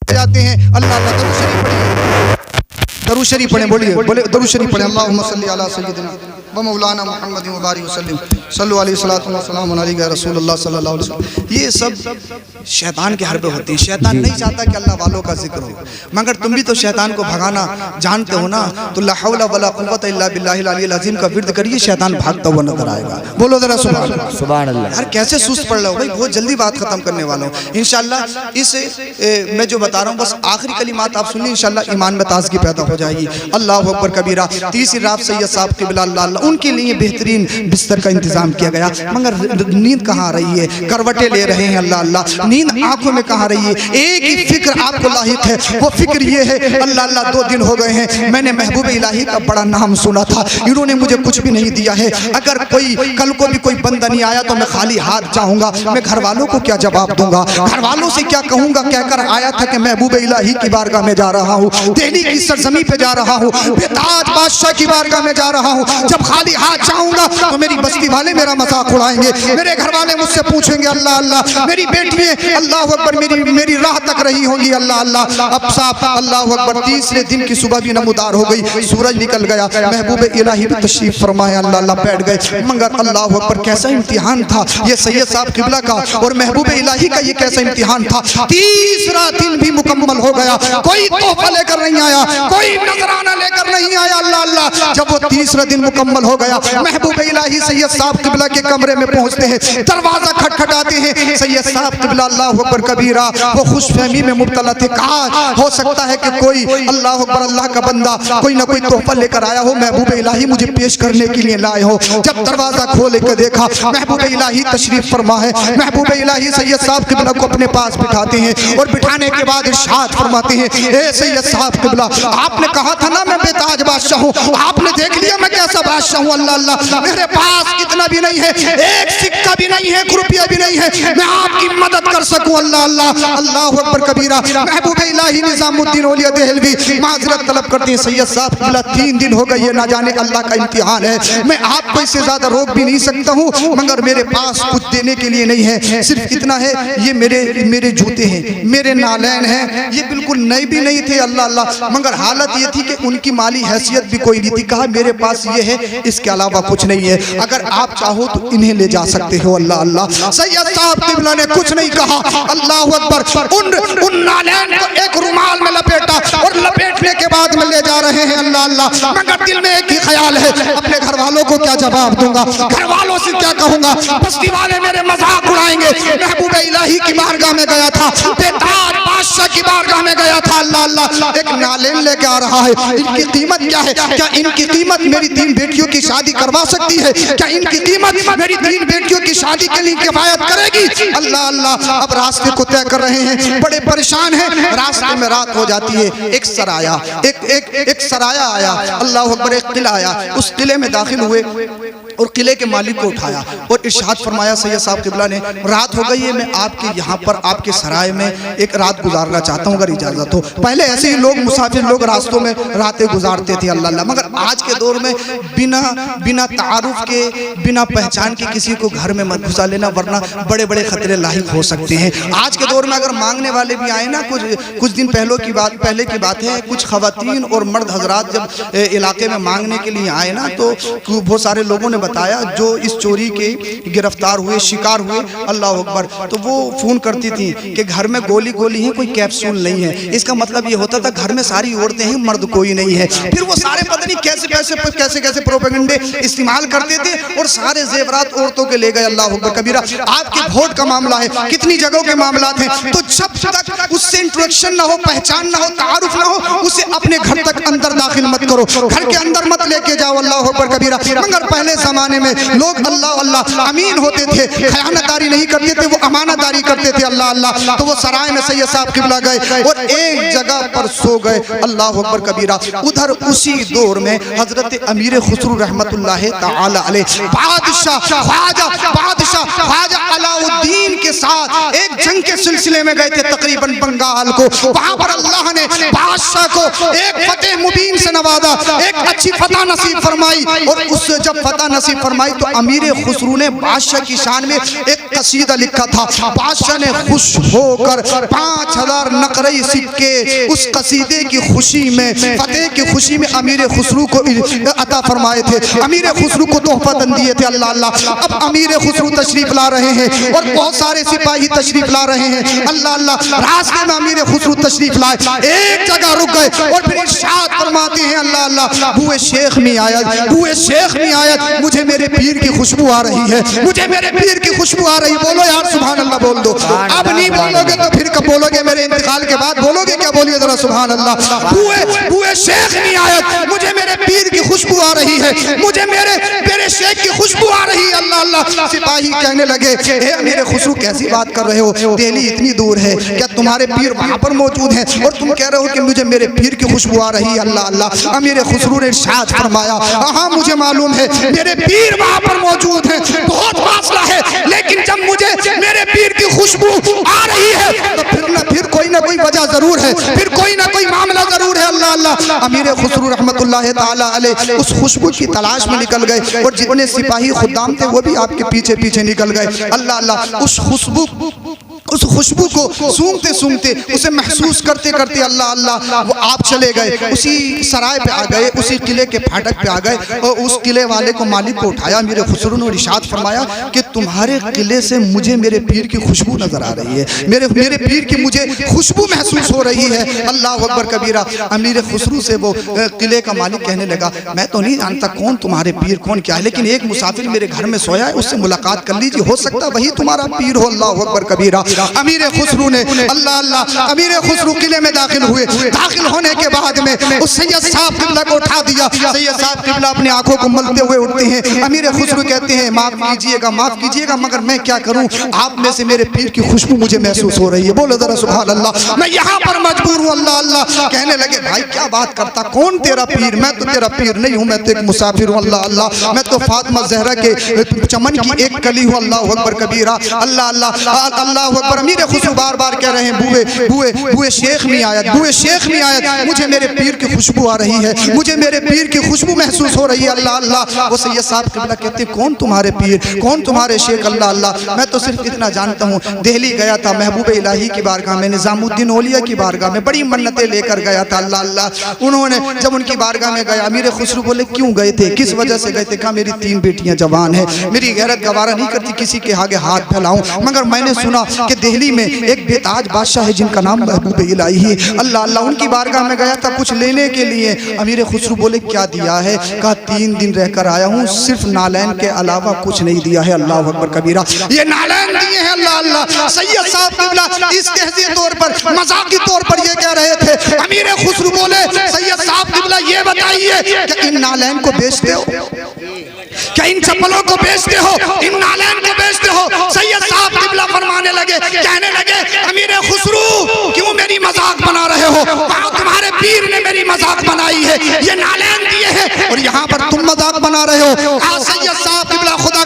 जाते हैं अल्लाह अल्लाह। दरूद शरीफ पढ़ें, बोलिए बोले दरूद शरीफ पढ़ें। अल्लाहुम्मा सल्ली अला सय्यिदिना व मौलाना मुहम्मद व बारिक वसल्लम सल्लल्लाहु अलैहि वसल्लम अलैहि रसूलुल्लाह सल्लल्लाहु अलैहि वसल्लम। ये सब शैतान के हरबे होती है। शैतान नहीं चाहता कि अल्लाह वालों का जिक्र हो, मगर तुम भी तो शैतान को भगाना जानते हो ना। तो ला हौला वला कुव्वता इल्ला बिल्लाहिल अलिय्यिल अज़ीम का विर्द करिए, शैतान भागता हुआ नजर आएगा। बोलो जरा सुभान अल्लाह, सुभान अल्लाह। यार कैसे सुस्त पड़ रहे हो भाई, बहुत जल्दी बात खत्म करने वाला हूँ इंशाअल्लाह। इस मैं जो बता रहा हूँ बस आखिरी कलिमात आप सुनिए, इंशाअल्लाह ईमान में ताज़गी पैदा हो जाएगी। अल्लाह अकबर कबीरा। तीसरी रात सैयद साहब क़िबला अल्लाह अल्लाह उनके लिए बेहतरीन बिस्तर का इंतजाम किया गया, मगर नींद कहाँ आ रही है, करवटें ले रहे हैं अल्लाह अल्लाह, नींद आंखों में कहाँ रही है। एक ही फिक्र आपको लाहिक है, वो फिक्र ये है अल्लाह अल्लाह 2 दिन हो गए हैं मैंने महबूब इलाही का बड़ा नाम सुना था, इन्होंने मुझे कुछ भी नहीं दिया है। अगर कोई कल को भी कोई बंदा नहीं आया तो मैं खाली हाथ जाऊंगा, मैं घर वालों को क्या जवाब दूंगा, घर वालों से क्या कहूंगा। कहकर आया था कि महबूब इलाही की बारगाह में जा रहा हूँ, दिल्ली की सरजमी पे जा रहा हूँ, बेताज बादशाह की बारगाह में जा रहा हूँ। जब खाली हाथ जाऊंगा तो मेरी बस्ती वाले मेरा मजाक उड़ाएंगे, मेरे घर वाले मुझसे पूछेंगे अल्लाह अल्लाह, मेरी बेटियां अल्लाह अकबर मेरी राह तक रही होंगी अल्लाह अल्लाह। अब साफ अल्लाह अकबर तीसरे दिन की सुबह भी नमूदार हो गई, सूरज निकल गया, महबूब इलाही भी तशरीफ फरमाया अल्लाह अल्लाह बैठ गए। मगर अल्लाह अकबर कैसा इम्तिहान था ये सैयद साहब क़िबला का और महबूब इलाही का, ये कैसा इम्तिहान था। तीसरा दिन भी मुकम्मल हो गया, कोई तोहफा लेकर नहीं आया, कोई नजराना लेकर नहीं आया अल्लाह अल्लाह। जब वो तीसरा दिन मुकम्मल हो गया, महबूब इलाही सैयद साहब क़िबला के कमरे में पहुंचते हैं, दरवाजा खटखटाते हैं। सैयद साहब क़िबला अल्लाह अकबर कबीरा वो खुशफहमी में मुब्तला थे। कहा हो सकता है कि कोई अल्लाह अकबर अल्लाह का बंदा कोई ना कोई तोहफा लेकर आया हो, महबूब इलाही मुझे पेश करने के लिए लाए हो। जब दरवाजा खोल कर देखा महबूब इलाही तशरीफ फरमा है। महबूब इलाही सैयद साहब क़िबला को अपने पास बिठाते हैं और बिठाने के बाद इरशाद फरमाते हैं, ए सैयद साहब क़िबला आपने कहा था ना मैं बेताज बादशाह हूँ, आपने देख लिया मैं कैसा बादशाह हूँ अल्लाह अल्लाह। मेरे पास इतना भी नहीं है, एक सिक्का भी नहीं है, एक रुपया भी नहीं है, मैं आपकी मदद कर सकूं अल्लाह अल्लाह। अल्लाह अकबर कबीरा। महबूब इलाही निजामुद्दीन औलिया देहलवी माजरत तलब करते हैं, सैयद साहब क़िबला 3 दिन हो गए, ये ना जाने अल्लाह का इम्तिहान है, मैं आपको इससे ज्यादा रोक भी नहीं सकता हूँ, मगर मेरे पास कुछ देने के लिए नहीं है, सिर्फ इतना है ये मेरे जूते हैं, मेरे नालैन हैं, ये बिल्कुल नए भी नहीं थे अल्लाह अल्लाह, मगर हालत ये थी कि उनकी माली हैसियत भी कोई नहीं थी। कहा मेरे पास ये है, इसके अलावा कुछ नहीं है, अगर आप चाहो तो इन्हें ले जा सकते हो अल्लाह अल्लाह। सैयद साहब क़िबला ने कुछ नहीं कहा, अल्लाह अकबर उन नालैन को एक रुमाल में लपेटा और लपेटने के बाद में ले जा रहे हैं अल्लाह अल्लाह। मगर दिल में एक ही ख्याल है, अपने घर वालों को क्या जवाब दूंगा, घर वालों से क्या कहूंगा, बस्ती वाले मेरे मजाक उड़ाएंगे। महबूब इलाही की बारगाह में गया था, बेताज बादशाह की बारगाह में गया था अल्लाह अल्लाह। एक नालेन लेके आ रहा है, इनकी कीमत क्या है, क्या इनकी कीमत मेरी 3 बेटियों की शादी करवा सकती है, क्या इनकी कीमत मेरी 3 बेटियों की शादी के लिए किफायत करेगी अल्लाह अल्लाह। अब रास्ते को तय कर रहे हैं, बड़े परेशान हैं, रास्ते में रात हो जाती है। एक सराया एक सराया आया अल्लाह अकबर, एक किला आया, उस किले में दाखिल हुए। और किले के मालिक को उठाया और इरशाद फरमाया सैयद साहब किबला ने, रात हो गई है, मैं आपके यहाँ पर आपके सराय में एक रात गुजारना चाहता हूँ अगर इजाज़त हो। पहले ऐसे ही लोग मुसाफिर लोग रास्तों में रातें गुजारते थे अल्लाह अल्लाह, मगर आज के दौर में बिना तारुफ के बिना पहचान के किसी को घर में मत घुसा लेना, वरना बड़े बड़े खतरे लाहिक हो सकते हैं। आज के दौर में अगर मांगने वाले भी आए ना, कुछ दिन पहले की बात है, कुछ खवातीन और मर्द हजरात जब इलाके में मांगने के लिए आए ना, तो बहुत सारे लोगों ने बताया जो इस चोरी के गिरफ्तार हुए, शिकार हुए, अल्लाह अकबर, तो वो फोन करती थी कि घर में गोली है, कोई कैप्सूल नहीं है। इसका मतलब ये होता था घर में सारी औरतें हैं, मर्द कोई नहीं है। फिर वो सारे पता नहीं कैसे प्रोपेगेंडे इस्तेमाल करते थे और सारे जेवरात औरतों के ले गए। अल्लाह अकबर कबीरा। आपके वोट का मामला है, कितनी जगहों के मामला हैं, तो जब तक उससे इंट्रोडक्शन ना हो, पहचान ना हो, तारुफ ना हो, उसे अपने घर तक अंदर दाखिल मत करो, घर के अंदर मत लेके जाओ। अल्लाह अकबर कबीरा। मगर पहले जमाने में लोग अल्लाह अल्लाह अमीन होते थे, खयानतदारी नहीं करते थे, वो अमानतदारी करते थे। अल्लाह अल्लाह। तो वो सराय में सैयद साहब किबला गए और एक जगह पर सो गए। अल्लाह अकबर कबीरा। उधर उसी दौर में हजरत अमीर खुसरू रहमतुल्लाह तआला अलैह बादशाह ख्वाजा अलाउद्दीन के साथ एक जंग के सिलसिले में गए थे तकरीबन बंगाल को। वहां पर अल्लाह ने बादशाह को एक फतेह मुबीन से नवाजा, एक अच्छी फतह नसीब फरमाई। और उससे जब फतह नसीब फरमाई तो अमीर खुसरू ने बादशाह की शान में एक कसीदा लिखा था। बादशाह ने खुश होकर 5000 नकरई सिक्के उस कसीदे की खुशी में, फतेह की खुशी में अमीर खुसरू को अता फरमाए थे, अमीर खुसरू को तोहफा दिए थे। अल्लाह अल्लाह। अब अमीर खुसरू तशरीफ ला रहे हैं और बहुत सारे सिपाही तशरीफ ला रहे हैं। अल्लाह अल्लाह। रास्ते में अमीर खुसरू तशरीफ लाए, एक जगह रुक गए और फिर इरशाद फरमाते हैं अल्लाह अल्लाह, बुए शेख में आया, बुए शेख में आया, मुझे मेरे पीर की खुशबू आ रही है, मुझे मेरे पीर की खुशबू आ रही। बोलो यार सुभान अल्लाह बोल दो। अब नहीं बोलोगे तो फिर कब बोलोगे? मेरे इंतकाल के बाद बोलोगे क्या? बोलिए जरा सुभान अल्लाह। बुए शेख में आया, मुझे मेरे पीर की खुशबू आ रही है, मुझे मेरे शेख की खुशबू आ रही है। अल्लाह अल्लाह। सिपाही कहने लगे, हे अमीर खुसरू कैसी बात कर रहे हो, दिल्ली इतनी दूर है, क्या तुम्हारे पीर वहां पर मौजूद हैं और तुम कह रहे हो कि मुझे मेरे पीर की खुशबू आ रही है? अल्लाह अल्लाह। अमीर खुसरू ने इरशाद फरमाया, हाँ मुझे मालूम है मेरे पीर वहां पर मौजूद हैं, बहुत फासला है, लेकिन जब मुझे मेरे पीर की खुशबू आ रही है तो फिर कोई ना कोई वजह जरूर है, फिर कोई ना कोई मामला जरूर है। अल्लाह अल्लाह। अमीर खुसरू रहमतुल्लाह ताला अलैह उस खुशबू की तलाश में निकल गए और जितने सिपाही खुदाम थे वो भी आपके पीछे पीछे निकल गए। अल्लाह अल्लाह। उस खुशबू को सूंघते सूंघते, उसे महसूस करते करते अल्लाह अल्लाह वो आप चले गए, उसी सराय पे आ गए, उसी किले के फाटक पे आ गए और उस किले वाले को, मालिक को उठाया। मेरे खुसरू ने इरशाद फरमाया कि तुम्हारे किले से मुझे मेरे पीर की खुशबू नजर आ रही है, मेरे पीर की मुझे खुशबू महसूस हो रही है। अल्लाह अकबर कबीरा। अमीर खुसरू से वो किले का मालिक कहने लगा, मैं तो नहीं जानता कौन तुम्हारे पीर कौन क्या है, लेकिन एक मुसाफिर मेरे घर में सोया है, उससे मुलाकात कर लीजिए, हो सकता वही तुम्हारा पीर हो। अल्लाह अकबर कबीरा। अमीर खुसरू ने अल्लाह अल्लाह। अमीर खुसरू किले में दाखिल हुए। दाखिल होने के बाद में उस सैयद साहब किबला को उठा दिया। सैयद साहब किबला अपनी आंखों को मलते हुए उठते हैं। अमीर खुसरू कहते हैं, माफ कीजिएगा मगर मैं क्या करूं, आप में से मेरे पीर की खुशबू मुझे महसूस हो रही है। बोलो जरा सुभान अल्लाह। मैं यहाँ पर मजबूर हूँ। अल्लाह अल्लाह। कहने लगे, भाई क्या बात करता, कौन तेरा पीर? मैं तो तेरा पीर नहीं हूँ, मैं तो एक मुसाफिर हूँ। अल्लाह अल्लाह। मैं तो फातिमा ज़हरा के चमन की एक कली हूँ। अल्लाह अकबर कबीरा। अल्लाह अल्लाह। अल्लाह अकबर। अमीर खुसरू बार बार कह रहे हैं, बुए शेख में आया, बुए शेख में आया, मुझे मेरे पीर की खुशबू आ रही है, मुझे मेरे पीर की खुशबू महसूस हो रही है। अल्लाह अल्लाह। वो सैयद साहब किबला कहते हैं, कौन तुम्हारे पीर, कौन तुम्हारे शेख? अल्लाह अल्लाह। मैं तो सिर्फ इतना जानता हूँ, दिल्ली गया था महबूब इलाही की बारगाह में, निजामुद्दीन औलिया की बारगाह में, बड़ी मन्नतें लेकर गया था। अल्लाह अल्लाह। उन्होंने जब उनकी बारगाह में गया, अमीर खुसरू बोले, क्यों गए थे, किस वजह से गए थे? कहा, मेरी 3 बेटियां जवान है, मेरी गैरत गवारा नहीं करती किसी के आगे हाथ फैलाऊं, मगर मैंने सुना कि दिल्ली में एक बेताज बादशाह है जिनका नाम महबूब इलाही है। अल्लाह अल्लाह। उनकी बारगाह में गया था कुछ लेने के लिए। अमीर खुसरू बोले, क्या दिया है? कहा, 3 दिन रहकर आया हूँ, सिर्फ नालैन के अलावा कुछ नहीं दिया है। अल्लाह अकबर कबीरा। ये नालैन दिए हैं। अल्लाह अल्लाह। सैयद साहब किबला इस तहज़ीए तौर पर, मजाकी तौर पर ये कह रहे थे। अमीर खुसरू बोले, सैयद साहब किबला ये बताइए कि इन नालैन को बेचते हो, क्या इन चप्पलों को बेचते हो, इन नालैन को बेचते हो? सैयद साहब किबला फरमाने लगे, कहने लगे, अमीर खुसरू क्यों मेरी मजाक बना रहे हो? तुम्हारे पीर ने मेरी मजाक बनाई है, ये नालैन दिए हैं और यहाँ पर तुम मजाक बना रहे हो। सैयद साहब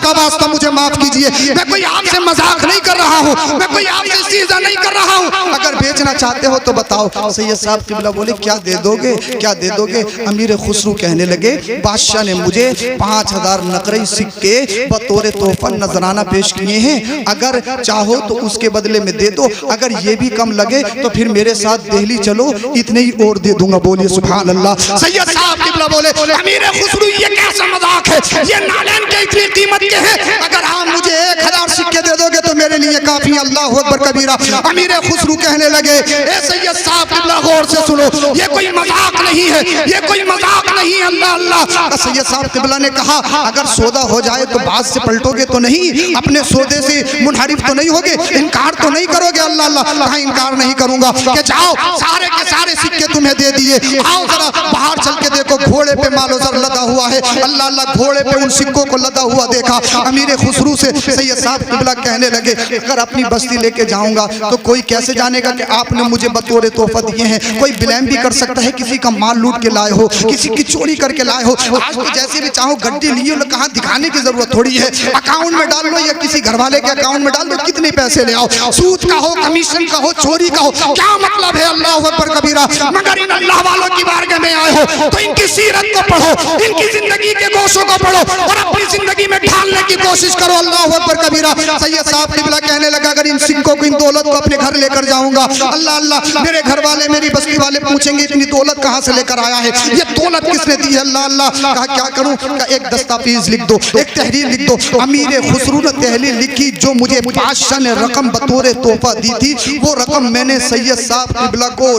का वास्ता मुझे माफ कीजिए, मैं कोई आपसे मजाक नहीं कर रहा हूँ, मैं कोई आपसे सीधा नहीं कर रहा हूँ, अगर बेचना चाहते हो तो बताओ। सैयद साहब किबला बोले क्या दे दोगे, क्या दे दोगे? अमीर खुसरू कहने लगे बादशाह ने मुझे 5000 नकरई सिक्के बतौर तोहफा नजराना पेश किए हैं, अगर चाहो तो उसके बदले में दे दो, अगर ये भी कम लगे तो फिर मेरे साथ दिल्ली चलो, इतने ही और दे दूंगा। बोलिए सुभान अल्लाह। सैयद साहब किबला बोले अमीर खुसरू ये कैसा मजाक है, ये नालैन के इतनी कीमत के हैं, अगर आप मुझे 1000 सिक्के दे दोगे तो मेरे लिए काफी। अल्लाह अकबर कबीरा। अमीर खुसरू कहने लगे ए सैयद साहब किबला गौर से सुनो, ये कोई मजाक नहीं है, ये कोई मजाक नहीं। अल्लाह अल्लाह। सैयद साहब किबला ने कहा अगर सौदा हो जाए तो बात से पलटोगे तो नहीं, अपने सौदे से मुनहरिफ तो नहीं होगे, इनकार तो नहीं करोगे? अल्लाह अल्लाह। कहा इनकार नहीं करूंगा कि जाओ सारे के सारे सिक्के तुम्हें दे दिए, आओ जरा बाहर चल के देखो, घोड़े पे मालो जर लदा हुआ है। अल्लाह अल्लाह। घोड़े पे उन सिक्कों को लदा हुआ देखा। अमीर खुसरू से सैयद साहब किबला कहने लगे अगर अपनी बस्ती लेके जाऊंगा तो कोई कैसे जानेगा कि आपने मुझे बतौर तोहफा दिए हैं? कोई ब्लेम भी कर सकता है, किसी का माल लूट के लाए हो, किसी की चोरी करके लाए हो। आज तो जैसे भी चाहो गड्डी लिए लो, कहाँ दिखाने की जरूरत थोड़ी है, अकाउंट में डाल लो या किसी घर वाले के अकाउंट में डाल दो, कितने पैसे ले आओ, सूद का हो, कमीशन का हो, चोरी का हो, क्या मतलब है? अल्लाह अकबर कबीरा। मगर इन अल्लाह वालों की बारगाह में आए हो तो इनकी सीरत को पढ़ो, इनकी जिंदगी के गोशों को पढ़ो और अपनी जिंदगी में ढालने की कोशिश करो। अल्लाह अकबर कबीरा। सैयद साहब किबला कहने लगा अगर इन सिक्कों को, इन दौलत को अपने घर लेकर जाऊंगा, अल्लाह अल्लाह, मेरे घर वाले, मेरी बस्ती वाले पूछेंगे इतनी दौलत कहाँ से लेकर आया है, ये दौलत किसने दी है? अल्लाह अल्लाह। कहा क्या करूं? कहा एक दस्तावेज लिख दो, एक तहरीर लिख दो। अमीर खुसरू ने तहरीर लिखी, जो मुझे बादशाह ने रकम बतौर तोहफा दी थी, वो रकम मैंने सैयद साहब किबला को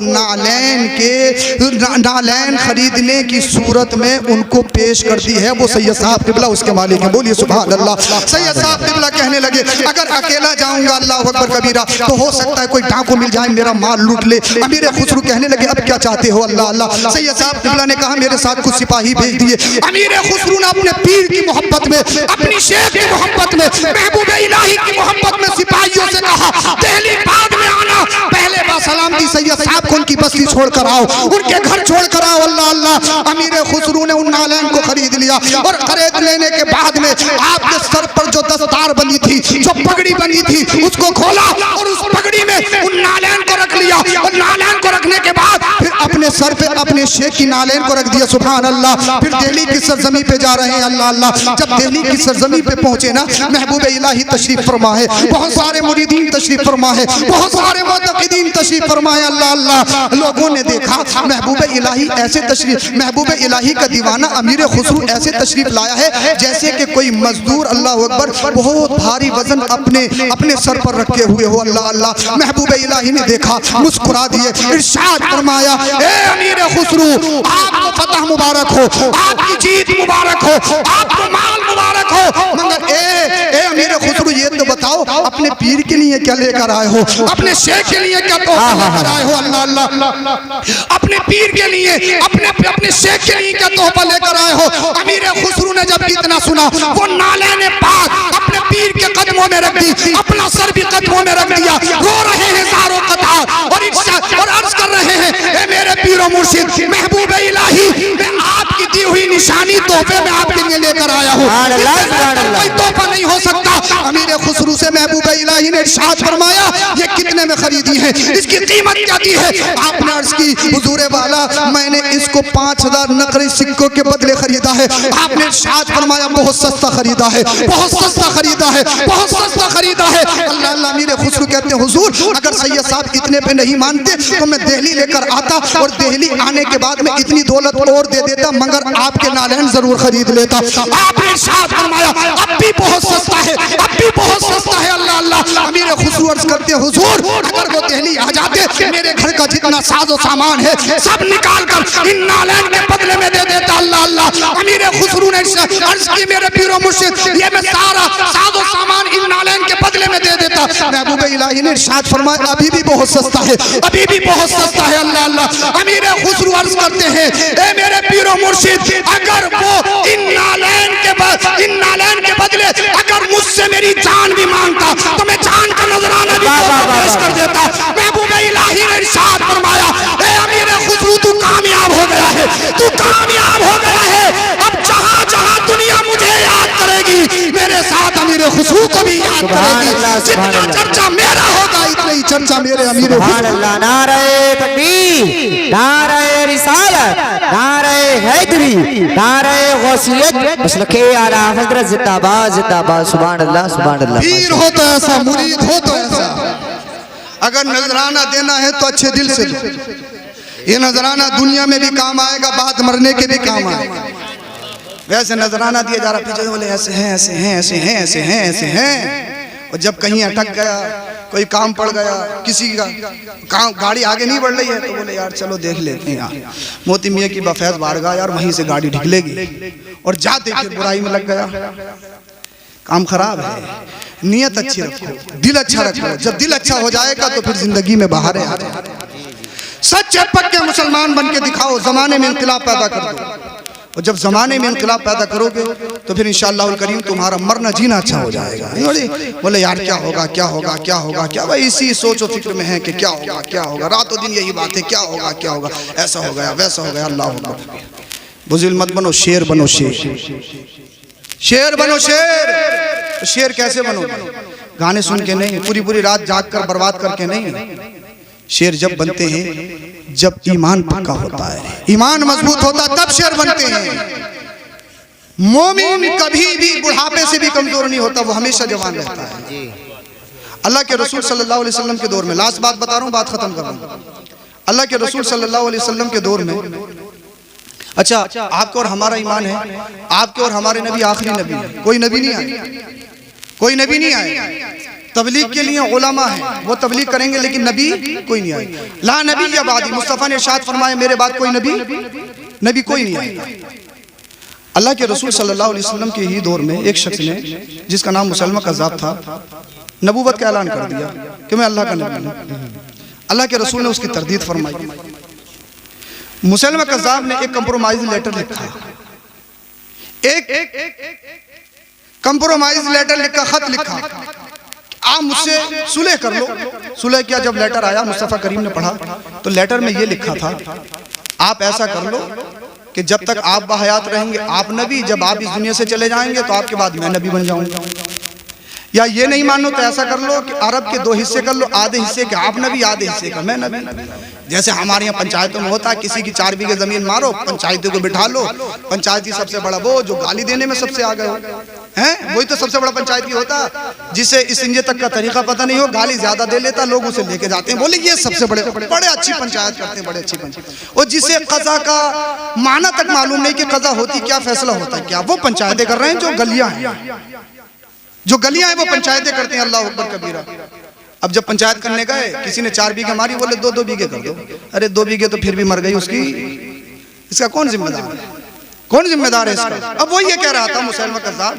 नालैन खरीदने की सूरत में उनको पेश कर दी है। वो सैयद साहब किबला उसके मालिक है। बोलिए सुभान अल्लाह। सैयद साहब किबला कहने लगे अगर अकेला जाऊंगा अल्लाह अकबर कबीरा तो हो सकता है कोई डाकू मिल जाए, मेरा माल लूट ले। अमीर खुसरू कहने लगे अब क्या चाहते हो? अल्लाह अल्लाह। सैयद साहब किबला ने कहा मेरे साथ कुछ सिपाही भेज दिए। अमीर खुसरू ने अपने पीर की मोहब्बत में, अपनी शेख की मोहब्बत में, महबूब इलाही की मोहब्बत में सिपाहियों से कहा दिल्ली बाद में आना, पहले बासलामती सैयद साहब को उनकी बस्ती छोड़कर आओ, उनके घर छोड़कर आओ। अल्लाह अल्लाह। अमीर खुसरू ने उन नालैन को खरीद लिया और खरीद लेने के बाद में आपके सर पर जो दस्तार बनी थी, जो पगड़ी बनी थी, उसको खोला और उस पगड़ी में उन नालैन को रख लिया और नालैन को रखने के बाद फिर अपने सर पे अपने शेख की नालैन को रख दिया। सुभान अल्लाह। फिर दिल्ली की सरजमी पे जा रहे हैं। अल्लाह अल्लाह। जब दिल्ली की सरजमी पे पहुंचे ना, महबूब इलाही तशरीफ फरमा है, बहुत सारे मुरीदीन तशरीफ फरमा है, बहुत सारे मुतक़िदीन तशरीफ फरमा है। अल्लाह अल्लाह। लोगों ने देखा महबूब इलाही ऐसे तशरीफ, महबूब इलाही का दीवाना अमीर खुसरू ऐसे तशरीफ लाया है जैसे कि कोई मजदूर अल्लाह अकबर बहुत भारी वजन अपने सर पर रखे हुए हो। अल्लाह अल्लाह। महबूब इलाही ने देखा, मुस्कुरा दिए, इरशाद फरमाया ए अमीर खुसरू आपको फतह मुबारक हो, आपकी जीत मुबारक हो, आपको माल मुबारक हो। मगर ए अमीर खुसरू ये तो बताओ अपने पीर के लिए क्या लेकर आए हो, अपने शेख के लिए क्या तोहफा लेकर आए हो? अल्लाह अल्लाह। अपने पीर के लिए, अपने शेख के लिए क्या तोहफा लेकर आए हो? अमीर खुसरू ने जब इतना सुना, वो नालैन पाक अपने पीर के कदमों में रख दी, अपना सर भी कदमों में रख दिया, रो रहे हैं ज़ारो कतार और अर्ज कर रहे हैं ए मेरे पीरो मुर्शिद महबूब इलाही, मैं आपकी दी हुई निशानी तोहफे में आपके लिए लेकर आया हूँ, कोई तोहफा नहीं हो सकता। अमीर खुसरू से महबूब इलाही ने इरशाद फरमाया ये कितने में खरीदी है, इसकी कीमत क्या दी है? आपने अर्ज की हुजूर वाला मैंने इसको 5000 नकली सिक्कों के बदले खरीदा है। आपने इरशाद फरमाया बहुत सस्ता खरीदा है, बहुत सस्ता खरीदा है, बहुत सस्ता खरीदा है। अल्लाह अल्लाह। अमीर खुसरू कहते हैं हुजूर अगर सैयद साहब इतने पे नहीं मानते तो मैं दिल्ली लेकर आता और दिल्ली आने के बाद में इतनी दौलत और दे देता, मगर आपके नालैन जरूर खरीद लेता। आपने इरशाद फरमाया अब भी बहुत सस्ता है, अब भी बहुत सस्ता है। अल्लाह अल्लाह। अमीर खुसरू अर्ज करते हैं हुजूर अगर वो दिल्ली आ जाते मेरे घर का जितना साजो सामान है सब निकाल कर इन नालैन के बदले में दे देता। अल्लाह अल्लाह। अमीर खुसरू ने अर्ज की मेरे पीरो मुर्शिद ये मैं सारा साजो सामान इन नालैन के बदले में दे देता। महबूब इलाही ने इरशाद फरमाया अभी भी बहुत सस्ता है, अभी भी बहुत सस्ता है। अल्लाह अल्लाह। अमीर खुसरू अर्ज करते हैं ए मेरे पीरो मुर्शिद अगर वो इन नालैन के बदले अगर मुझसे मेरी जान भी मांगता तो मैं जान का नजराना भी पेश कर देता। महबूब इलाही ने इरशाद फरमाया ए अमीर खुसरू तू कामयाब हो गया है, तू कामयाब हो गया है। अब जहां जहां दुनिया मुझे याद करेगी मेरे साथ खुशबू को भी याद करेगी। अल्लाह, जितना सुभान अल्लाह। चर्चा मेरा होगा इतना ही चर्चा मेरे अमीर सुभान अल्लाह। नारे तकबीर, नारे रिसालत, नारे हैदरी, नारे गौसियत, मसलके आला हजरत जिंदाबाद जिंदाबाद। सुभान अल्लाह, सुभान अल्लाह। पीर हो तो ऐसा, मुरीद हो तो ऐसा। अगर नजराना देना है तो अच्छे दिल से दो। ये नजराना दुनिया में भी काम आएगा, बाद मरने के भी काम आएगा। वैसे नजराना दिया जा रहा, पीछे से बोले ऐसे हैं ऐसे हैं ऐसे हैं ऐसे हैं ऐसे हैं, और जब कहीं अटक गया, कोई काम पड़ गया, किसी का काम, गाड़ी आगे नहीं बढ़ रही है तो बोले यार चलो देख लेते हैं यार मोती मियाँ की बफैज बारगाह, यार वहीं से गाड़ी निकलेगी, और जाते फिर बुराई में लग गया। काम खराब है। नियत अच्छी रखो, दिल अच्छा रखो। जब दिल अच्छा हो जाएगा तो फिर जिंदगी में बहारें आ जाएंगे। सच्चे पक्के मुसलमान बन के दिखाओ, जमाने में इंकलाब पैदा कर दो, और जब जमाने में इंकलाब पैदा करोगे तो फिर इंशाअल्लाह करीम तुम्हारा मरना जीना अच्छा हो जाएगा। बोले यार क्या होगा क्या होगा क्या होगा क्या, भाई इसी सोच और फिक्र में है कि क्या होगा क्या होगा, रातों दिन यही बात है, क्या होगा क्या होगा, ऐसा हो गया वैसा हो गया। अल्लाह अकबर। बुज़िल मत बनो, शेर बनो, शेर शेर बनो। शेर शेर कैसे बनोगे? गाने सुन के नहीं, पूरी पूरी रात जाग कर बर्बाद करके नहीं। शेर जब बनते हैं जब ईमान पक्का होता है, ईमान मजबूत होता है, तब शेर बनते हैं। मोमिन कभी भी बुढ़ापे से भी कमजोर नहीं होता, वो हमेशा जवान रहता है। अल्लाह के रसूल सल्लल्लाहु अलैहि वसल्लम के दौर में, लास्ट बात बता रहा हूँ, बात खत्म कर रहा हूँ। अल्लाह के रसूल सल्लल्लाहु अलैहि वसल्लम के दौर में, अच्छा आपको और हमारा ईमान है, आपके और हमारे नबी आखिरी नबी है, कोई नबी नहीं आए, कोई नबी नहीं आए। तबलीग के लिए उलमा है, वो तबलीग करेंगे, लेकिन नबी कोई नहीं आए। ला नबी या बादी, मुस्तफ़ा ने इरशाद फरमाया मेरे बाद कोई नबी कोई नहीं आएगा। अल्लाह के रसूल सल्लल्लाहु अलैहि वसल्लम के ही दौर में एक शख्स ने, जिसका नाम मुसलमा कज़्ज़ाब था, नबूवत का ऐलान कर दिया कि मैं अल्लाह का नबी हूं। अल्लाह के रसूल ने उसकी तरदीद फरमाई। मुसलमा कज़्ज़ाब ने एक कंप्रोमाइज लेटर लिखा, एक कंप्रोमाइज लेटर लिखा, खत लिखा, आप मुझसे सुलह कर लो। सुलह किया। जब लेटर आया, मुस्तफ़ा करीम ने पढ़ा तो लेटर में ये लिखा था, आप ऐसा कर लो कि जब तक आप बहयात रहेंगे आप नबी, जब आप इस दुनिया से चले जाएंगे तो आपके बाद मैं नबी बन जाऊंगा। या ये नहीं मानो तो ऐसा कर लो कि अरब के दो हिस्से कर लो, आधे हिस्से के आप नबी, आधे हिस्से का मैं नबी। जैसे हमारे यहाँ पंचायतों में होता है, किसी की 4 बीघे जमीन मारो, पंचायतों को बिठा लो, पंचायती सबसे बड़ा वो जो गाली देने में सबसे आगे हो हैं, वही तो सबसे बड़ा पंचायती होता, जिसे इस इंजे तक का तरीका पता नहीं हो, गाली ज्यादा दे लेता, लोग उसे लेके जाते हैं, बोले ये सबसे बड़े अच्छी पंचायत करते हैं, बड़े अच्छी पंचायत। और जिसे कज़ा का माना तक मालूम नहीं कि कज़ा होती क्या, फैसला होता है क्या, वो पंचायतें कर रहे हैं। जो गलियां हैं वो पंचायतें करते हैं। अल्लाह अकबर कबीरा। अब जब पंचायत करने गए, किसी ने 4 बीघे मारी, बोले 2-2 बीघे कर दो। अरे 2 बीघे तो फिर भी मर गई उसकी, इसका कौन जिम्मेदार है? कौन जिम्मेदार है इसका? अब वो ये कह रहा था मुसलमा कज़्ज़ाब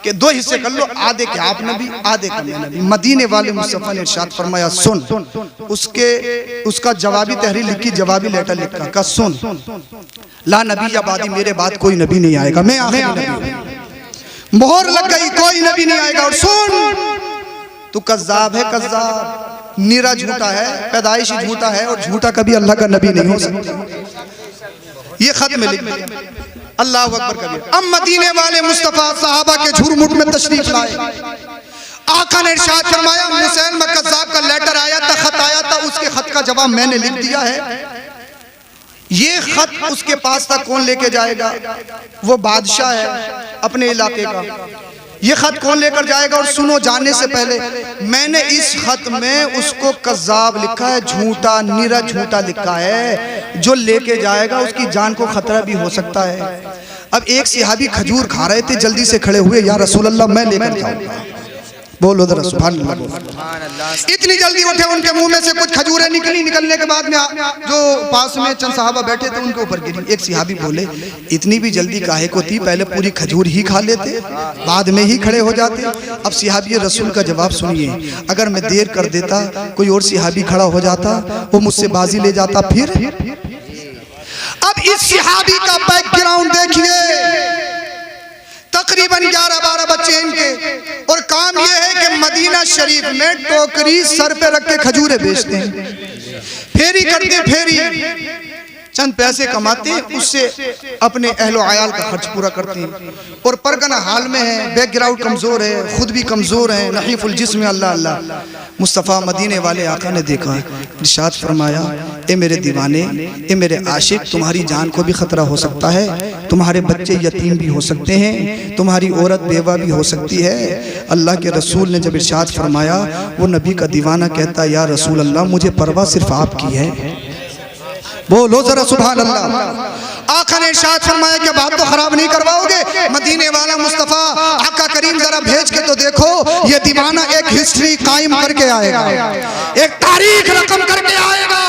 कि 2 हिस्से कर लो, आधे के आप नबी, आधे का मैं नबी। मदीने वाले मुस्तफ़ा ने इरशाद फरमाया सुन। उसका जवाबी तहरीर लिखी, जवाबी लेटर लिखा का सुन, ला नबी या बादी, मेरे बाद कोई नबी नहीं आएगा, मैं आखिरी नबी हूं। मोहर लग गई, कोई नबी नहीं आएगा। और सुन, तू कज़्ज़ाब है, कज़्ज़ाब निरा झूठा है, पैदाइशी झूठा है, और झूठा कभी अल्लाह का नबी नहीं हो सकता। ये खत में लिख दिया। अल्लाह अकबर कबीर। अब मदीने वाले मुस्तफ़ा सहाबा के झुरमुट में तशरीफ लाए। आका ने इरशाद फरमाया, मुसलमा कज़्ज़ाब का लेटर आया था, खत आया था, उसके खत का जवाब मैंने लिख दिया है। ये खत उसके पास तक कौन लेके जाएगा? वो बादशाह है अपने इलाके का। ये खत कौन लेकर जाएगा? और सुनो, जाने से पहले मैंने इस खत में उसको कज़्ज़ाब लिखा है, झूठा, निरा झूठा लिखा है। जो लेके जाएगा उसकी जान को खतरा भी हो सकता है। अब एक सहाबी खजूर खा रहे थे, जल्दी से खड़े हुए, या रसूल अल्लाह मैं लेकर जाऊंगा। बोलो जरा सुभान अल्लाह। इतनी जल्दी उठे, उनके मुंह में से कुछ खजूरें निकली। निकलने के बाद में जो पास में चंद साहबा बैठे थे उनके ऊपर गिरी। एक सहाबी बोले, इतनी भी जल्दी काहे को थी, पहले पूरी खजूर ही खा लेते, बाद में ही खड़े हो जाते। अब सहाबी रसूल का जवाब सुनिए, अगर मैं देर कर देता, कोई और सहाबी खड़ा हो जाता, वो मुझसे बाजी ले जाता, फिर अब इस सहाबी का बैकग्राउंड देखिए, तकरीबन 11-12 बच्चे इनके, और काम ये है कि मदीना शरीफ में टोकरी सर पे रख के खजूरें बेचते हैं, फेरी करते, फेरी चंद पैसे कमाते हैं, उससे अपने अहलो आयाल का खर्च पूरा करते हैं। और परगना हाल में है, बैकग्राउंड कमज़ोर है, खुद भी कमज़ोर है, नहीफुल जिस्म। अल्लाह अल्लाह। मुस्तफ़ा मदीने वाले आका ने देखा, इरशाद फरमाया, ए मेरे दीवाने, ए मेरे आशिक, तुम्हारी जान को भी ख़तरा हो सकता है, तुम्हारे बच्चे यतीम भी हो सकते हैं, तुम्हारी औरत बेवा भी हो सकती है। अल्लाह के रसूल ने जब इरशाद फरमाया, वो नबी का दीवाना कहता, या रसूल अल्लाह, मुझे परवाह सिर्फ आपकी है। बोलो जरा सुभान अल्लाह। आका ने इरशाद फरमाया कि बात तो खराब नहीं करवाओगे। मदीने वाला मुस्तफ़ा आका करीम जरा भेज के तो देखो, ये दीवाना एक हिस्ट्री कायम करके आएगा, एक तारीख रकम करके आएगा।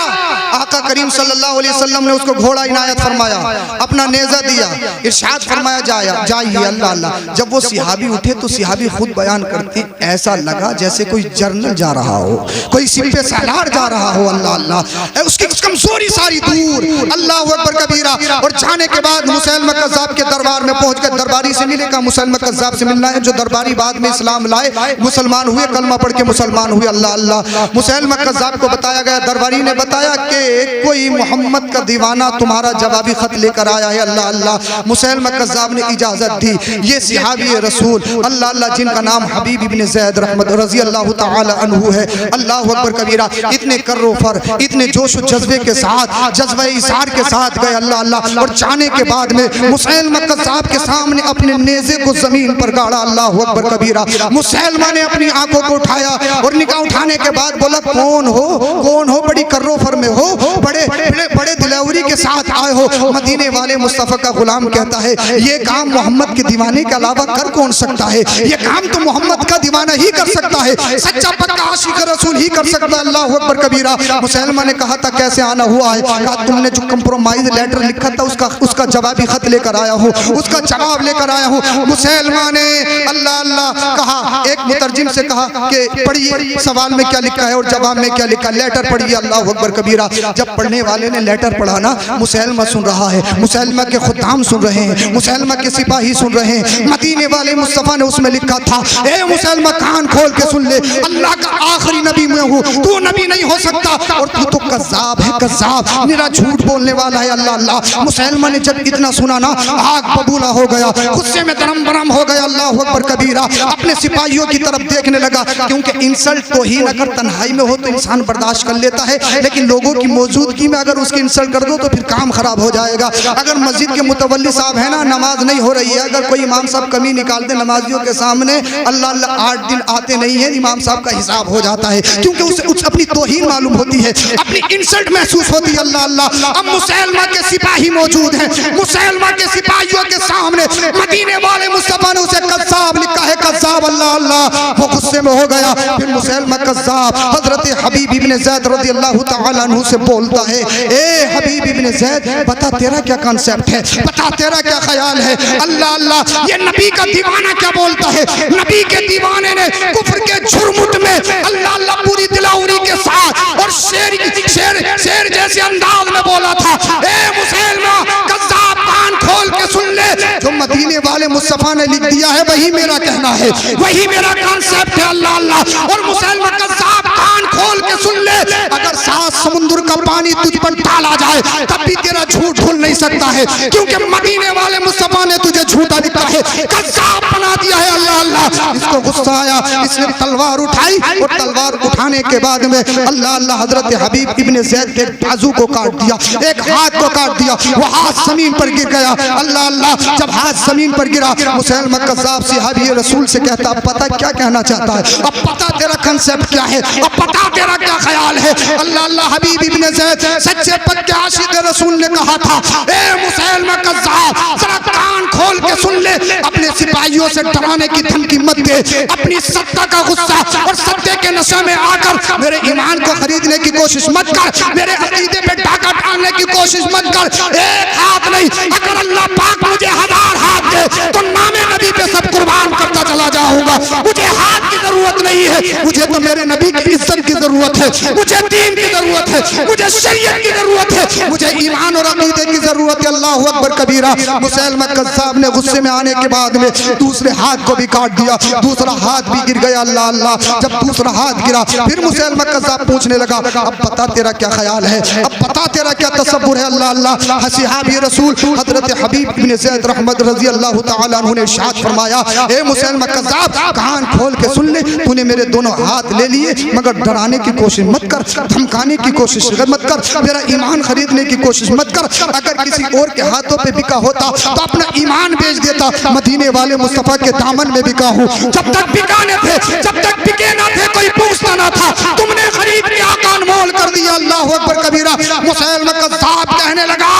आका करीम सल्लल्लाहु अलैहि वसल्लम ने उसको घोड़ा इनायत फरमाया, अपना नेज़ा दिया, इरशाद फरमाया जाइए। अल्लाह अल्लाह। जब वो सिहाबी उठे तो सिहाबी खुद बयान करते, ऐसा लगा जैसे कोई जर्नल जा रहा हो, कोई सिपह सालार जा रहा हो। अल्लाह अल्लाह। उसकी कमजोरी सारी दूर। अल्लाह अकबर कबीरा। और जाने के बाद मुसैलमा कज़्ज़ाब के दरबार में पहुंच कर दरबारी से मिले, कहा मुसैलमा कज़्ज़ाब से मिलना है, जो दरबारी बाद में इस्लाम लाए, मुसलमान हुए, कलमा पढ़ के मुसलमान हुए। अल्लाह अल्लाह। मुसैलमा कज़्ज़ाब को बताया गया, दरबारी ने बताया कि कोई मोहम्मद का दीवाना तुम्हारा जवाबी खत लेकर आया है। अल्लाह अल्लाह। मुसैलमा कज़्ज़ाब ने इजाजत दी। ये सिहाबी रसूल अल्लाह अल्लाह, जिनका नाम हबीब इब्न ज़ैद रहमत रज़ी अल्लाह तआला अन्हु है। अल्लाह अकबर कबीरा। इतने कर्रो फर, इतने जोश जज्बे के साथ, जज्बे इज़हार के साथ गए। अल्लाह अल्लाह। और जाने के बाद में मुसैलमा कज़्ज़ाब के सामने अपने नेज़े को जमीन पर गाड़ा। अल्लाह अकबर कबीरा। मुसैलमा ने अपनी आंखों को उठाया और निगाह उठाने के बाद बोला, कौन हो, बड़ी कर्रो फर में हो, बड़े दिलावरी के साथ आए हो। मदीने वाले मुस्तफ़ा का गुलाम कहता है, ये काम मोहम्मद के दीवाने के अलावा कर कौन सकता है? ये काम तो मोहम्मद का दीवाना ही कर सकता है, सच्चा पक्का आशिक रसूल ही कर सकता है। अल्लाह अकबर कबीरा। मुसैलमा ने कहा था, कैसे आना हुआ है? कहा, तुमने जो कंप्रोमाइज लेटर लिखा था उसका जवाबी खत लेकर आया हूँ, उसका जवाब लेकर आया हूँ। मुसैलमा ने अल्लाह अल्लाह कहा, एक मुतरजिम से कहा कि पढ़िए सवाल में क्या लिखा है और जवाब में क्या लिखा, लेटर पढ़िए। अल्लाह अकबर कबीरा। जब पढ़ने वाले ने लेटर पढ़ा ना, मुसैलमा सुन रहा है, मुसैलमा के खुद्दाम सुन रहे हैं, मुसैलमा के सिपाही सुन रहे हैं। मदीने वाले मुस्तफ़ा ने उसमें लिखा था, ए मुसैलमा कान खोल के सुन ले, अल्लाह का आखिरी नबी मैं हूँ, तू नबी नहीं हो सकता और तू तो कज़्ज़ाब है, कज़्ज़ाब, मेरा झूठ बोलने वाला है। अल्लाह अल्लाह। मुसैलमा ने जब इतना सुना ना, आग बबूला हो गया, गुस्से में दरम बरम हो गया। अल्लाह अकबर कबीरा। अपने सिपाहियों की तरफ देखने लगा, क्योंकि इंसल्ट तो ही अगर तन्हाई में हो तो इंसान बर्दाश्त कर लेता है, लेकिन लोगों की मौजूदगी में अगर उसकी इंसल्ट कर दो तो फिर काम खराब हो जाएगा। अगर मस्जिद के मुतवल्ली साहब है ना, नमाज नहीं हो रही है, अगर कोई इमाम साहब कमी निकाल दे नमाजियों के सामने, अल्लाह अल्लाह 8 दिन आते नहीं है, इमाम साहब का हिसाब हो जाता है, क्योंकि उसे अपनी तौहीन मालूम होती है, अपनी इंसल्ट महसूस होती है। अल्लाह अल्लाह। अब मुसैलमा के सिपाही मौजूद हैं, मुसैलमा के सिपाहियों के सामने मदीने वाले मुस्तफ़ा ने उसे कज़्ज़ाब लिखा है, कज़्ज़ाब। अल्लाह अल्लाह। वो गुस्से में हो गया। फिर मुसैलमा कज़्ज़ाब हजरत हबीब इब्न ज़ैद रज़ी अल्लाह तआला अन्हु से बोलता है, ए हबीब इब्न ज़ैद, बता तेरा क्या कॉन्सेप्ट है, बता तेरा क्या ख्याल है? अल्लाह अल्लाह। ये नबी का दीवाना क्या बोलता है? नबी के दीवाने ने कुफ्र के झुरमुट में अल्लाह अल्लाह पूरी दिलावरी के साथ और शेर जैसे अंदाज में बोला था, ए मुसैलमा कज़्ज़ाब, कान खोल के सुन ले, जो मदीने वाले मुस्तफ़ा ने लिख दिया है वही मेरा कहना है, वही मेरा कॉन्सेप्ट है। अल्लाह अल्लाह। और मुसैलमा कज़्ज़ाब, कान खोल के सुन ले, अगर 7 समुद्र का पानी तुझ पर डाला जाए तब भी तेरा झूठ धुल नहीं सकता है, क्योंकि मदीने वाले मुस्तफ़ा ने तुझे झूठा लिखा है, कज़्ज़ाब बना दिया है। अल्लाह अल्लाह। इसको गुस्सा आया, इसने तलवार उठाई और तलवार उठाने के बाद में अल्लाह अल्लाह हजरत हबीब इब्न ज़ैद के बाजू को काट दिया, एक हाथ को काट दिया, वो हाथ जमीन पर गिर गया। अल्लाह अल्लाह। जब हाथ जमीन पर गिरा, मुसैलमा कज़्ज़ाब सिहाबी रसूल से कहता, अब पता क्या कहना चाहता है, अब पता तेरा कंसेप्ट क्या है, अब पता तेरा क्या ख्याल है? अल्लाह अल्लाह। हबीब इब्न ज़ैद सच्चे पक्के आशिक रसूल ने कहा था, ए मुसैलमा कज़्ज़ाब, जरा कान खोल के सुन ले, अपने सिपाहियों से डराने की धमकी मत दे, अपनी सत्ता का गुस्सा और सत्ते के नशे में आकर मेरे ईमान को खरीदने की कोशिश मत कर, मेरे अकीदे पे डाका डालने की कोशिश मत कर। एक हाथ नहीं, अगर अल्लाह पाक मुझे 1000 हाथ दे तो नामे नबी पे सब कुर्बान करता चला जाऊंगा। मुझे हाथ की जरूरत नहीं है, मुझे तो मेरे नबी की इज्जत की जरूरत है, मुझे दीन की जरूरत है, मुझे शरीयत की जरूरत है, मुझे ईमान और अकीदे की जरूरत है। अल्लाह अकबर कबीरा। मुसैलमा कज़्ज़ाब ने गुस्से में आने के बाद में दूसरे हाथ को भी काट दिया, दूसरा हाथ भी गिर गया। अल्लाह अल्लाह। जब दूसरा हाथ गिरा फिर मुसैलमा कज़्ज़ाब पूछने लगा, अब बता तेरा क्या ख्याल है, अब बता तेरा क्या तसव्वुर है। अल्लाह अल्लाह। सहाबी रसूल हजरत हबीब इब्न ज़ैद रहमत रज़ी अल्लाह तआला अन्हु ने इरशाद फरमाया, ए मुसैलमा कज़्ज़ाब, कान खोल के सुन ले, तूने मेरे दोनों हाथ ले लिए, मगर डराने की कोशिश मत कर, धमकाने की कोशिश मत कर, मेरा ईमान खरीदने की कोशिश मत कर। अगर किसी और के हाथों पे बिका होता तो अपना ईमान बेच देता। मदीने वाले मुस्तफा के दामन में बिका हूँ। जब तक बिकाने थे, जब तक बिके ना थे, कोई पूछता ना था, तुमने खरीद के आकान मोल कर दिया। अल्लाह अकबर कबीरा। मुसैलमा कज़्ज़ाब कहने लगा,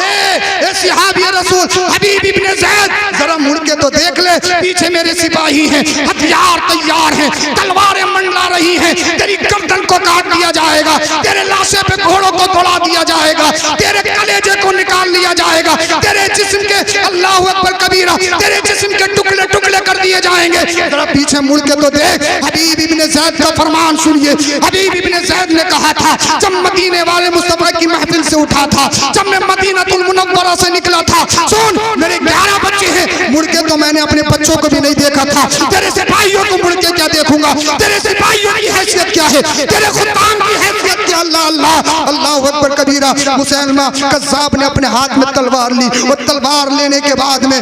ए सहाबी रसूल हबीब इब्न ज़ैद, जरा मुड़ के तो देख ले, पीछे मेरे सिपाही हैं, हथियार तैयार हैं, तलवारें मंडला रही हैं, तेरी गर्दन को काट दिया जाएगा, तेरे लाशे पे घोड़ों को दौड़ा दिया जाएगा, तेरे कलेजे को निकाल लिया जाएगा, तेरे जिस्म के, अल्लाह अकबर कबीरा, तेरे जिस्म के टुकड़े टुकड़े कर दिए जाएंगे। जरा पीछे मुड़ के तो देख। हबीब इब्न ज़ैद का फरमान सुनिए। हबीब इब्न ज़ैद ने कहा था, जब मदीने वाले मुस्तफा की महफिल से उठा था, जब मैं मदीनतुल मुनव्वरा से निकला था, सुन, मेरे 11 बच्चे हैं, मुड़ के तो मैंने अपने बच्चों को भी नहीं देखा था, तेरे सिपाहियों को मुड़ के क्या देखूंगा, तेरे सिपाहियों की हैसियत क्या है, तेरे खुदाम की हैसियत क्या। अल्लाह अल्लाह। अल्लाह अकबर कबीरा। मुसैलमा कज़्ज़ाब ने अपने हाथ में तलवार ली और तलवार लेने के बाद में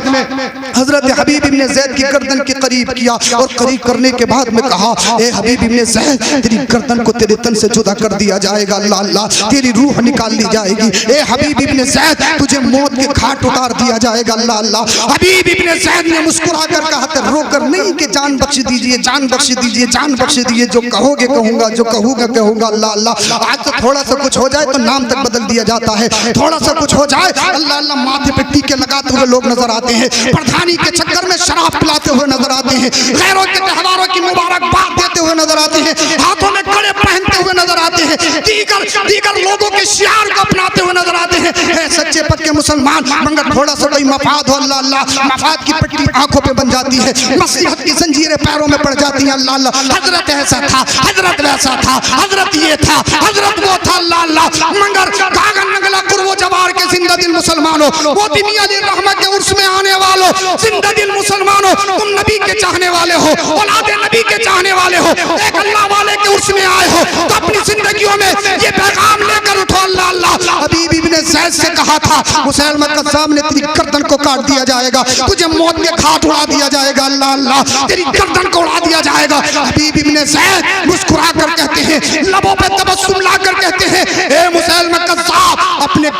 हजरत हबीब इब्न ज़ैद की गर्दन के करीब किया और करीब करने के बाद में कहा, ए हबीब इब्न ज़ैद, तेरी गर्दन को तेरे तन से जुदा कर दिया जाएगा। अल्लाह अल्लाह। तेरी रूह निकाल ली जाएगी। ए हबीब इब्न ज़ैद, तुझे मौत के घाट उतार दिया जाएगा। अल्लाह अल्लाह। हबीब इब्न ज़ैद ने मुस्कुरा कर कहा, रोकर नहीं कि जान बख्श दीजिए, जान बख्श दीजिए, जान बख्श दीजिए, जो कहोगे कहूंगा, जो कहूँगा कहूंगा। अल्लाह अल्लाह। आज तो थोड़ा सा कुछ हो जाए तो नाम तक बदल दिया जाता है, थोड़ा सा कुछ हो जाए, अल्लाह अल्लाह, माथे पे टीके लगाते हुए लोग नजर आते हैं, प्रधानी के चक्कर में शराब पिलाते हुए नजर आते हैं, गैरों के त्योहारों की मुबारकबाद देते हुए नजर आते हैं, हाथों में कड़े पहनते हुए नजर आते हैं, दीगर लोगों के शियार को अपनाते हुए नजर आते हैं। सच्चे पक्के मुसलमान, मगर थोड़ा सा कोई मफाद हो, अल्लाह अल्लाह, मफाद की पट्टी आंखों पे बन जाती है, मसलहत की जंजीरें पैरों में पड़ जाती हैं। अल्लाह अल्लाह। हजरत ऐसा था, हजरत वैसा था, हजरत ये था, हजरत वो था। अल्लाह अल्लाह। मगर कागन नगला कुर्बो जवार के जिंदा दिल मुसलमानों, मोती मियां अली रहमत के उर्स में आने वालों, जिंदा दिल मुसलमानों, तुम नबी के चाहने वाले हो, औलादे नबी के चाहने वाले हो, एक अल्लाह वाले के उर्स में आए हो, तो अपनी जिंदगियों में ये पैगाम लेकर उठो। अल्लाह अल्लाह। हबीब इब्न ज़ैद से कहा था, मुसैलमा कज़्ज़ाब ने तेरी गर्दन को काट दिया जाएगा, तुझे मौत के घाट उड़ा दिया जाएगा। अल्लाह अल्लाह। तेरी गर्दन को उड़ा दिया जाएगा। हबीब इब्न ज़ैद मुस्कुरा कर कहते हैं, लबों पे तबस्सुम लाकर कहते हैं, ए मुसैलमा कज़्ज़ाब,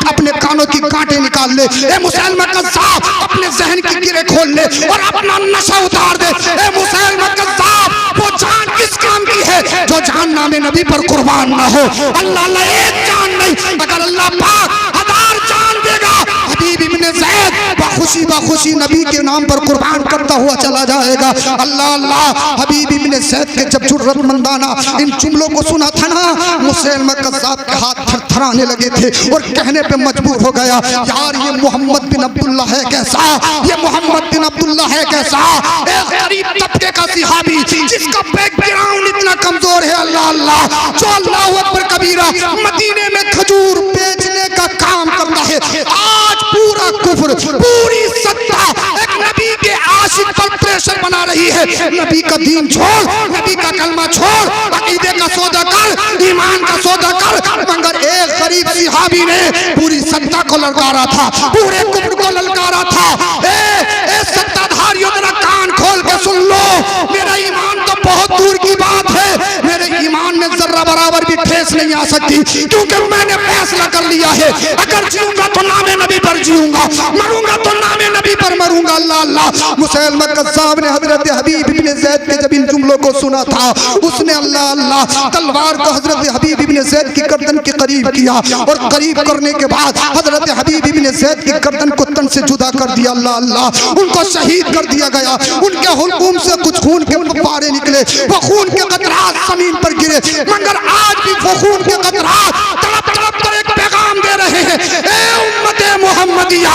अपने कानों की कांटे निकाल ले, ए मुसैलमा कज़्ज़ाब, अपने ज़हन की गिरे खोल ले और अपना नशा उतार दे। ए मुसैलमा कज़्ज़ाब, वो जान किस काम की है जो जान नामे नबी पर कुर्बान ना हो। अल्लाह अल्लाह, एक जान नहीं, अगर अल्लाह पाक 1000 जान देगा, हबीब इब्न ज़ैद बखुशी नबी के नाम पर कुर्बान करता हुआ चला जाएगा। अल्लाह अल्लाह। हबीब इब्न ज़ैद के जब जुर्रतमंदाना इन जुमलों को सुना था ना, मुसैलमा कज़्ज़ाब के हाथ थरथराने लगे थे और कहने पे मजबूर हो गया, यार ये मोहम्मद बिन अब्दुल्ला है कैसा, ये मोहम्मद बिन अब्दुल्ला है कैसा, एक गरीब तबके का सहाबी जिसका बैकग्राउंड इतना कमजोर है। अल्लाह अल्लाह। जो अल्लाह अकबर कबीरा मदीने में खजूर बेचने का काम करता है, आज पूरा कुफ्र, पूरी सत्ता एक नबी के आशिक पर प्रेशर बना रही है। नबी का दीन छोड़, नबी का कलमा छोड़, अकीदे का सौदा कर, ईमान का सौदा कर। मगर एक गरीब सहाबी ने पूरी सत्ता को ललकारा था, पूरे कुफ्र को ललकारा था। ए सत्ताधारियों, जरा कान खोल के सुन लो, मेरा ईमान तो बहुत दूर की बात है, मेरे ईमान में जर्रा बराबर भी ठेस नहीं आ सकती, क्योंकि मैंने फैसला कर लिया है, अगर जीऊंगा तो नामे नबी पर जीऊंगा, मरूंगा तो नामे नबी पर मरूंगा। अल्लाह अल्लाह। मुसैलमा कज़्ज़ाब ने हजरत हबीब इब्न ज़ैद के जब इन जुमलों को सुना था, उसने अल्लाह अल्लाह तलवार को हजरत हबीब इब्न ज़ैद की गर्दन के करीब किया और करीब करने के बाद हजरत हबीब इब्न ज़ैद की गर्दन को तन से जुदा कर दिया। अल्लाह अल्लाह। उनको शहीद कर दिया गया, उनके हुलकुम से कुछ खून के फव्वारे निकले, वो खून के कतरात जमीन पर गिरे, मगर आज भी वो खून के कतरात तड़प तड़प कर एक पैगाम दे रहे हैं, ए उम्मते मुहम्मदिया,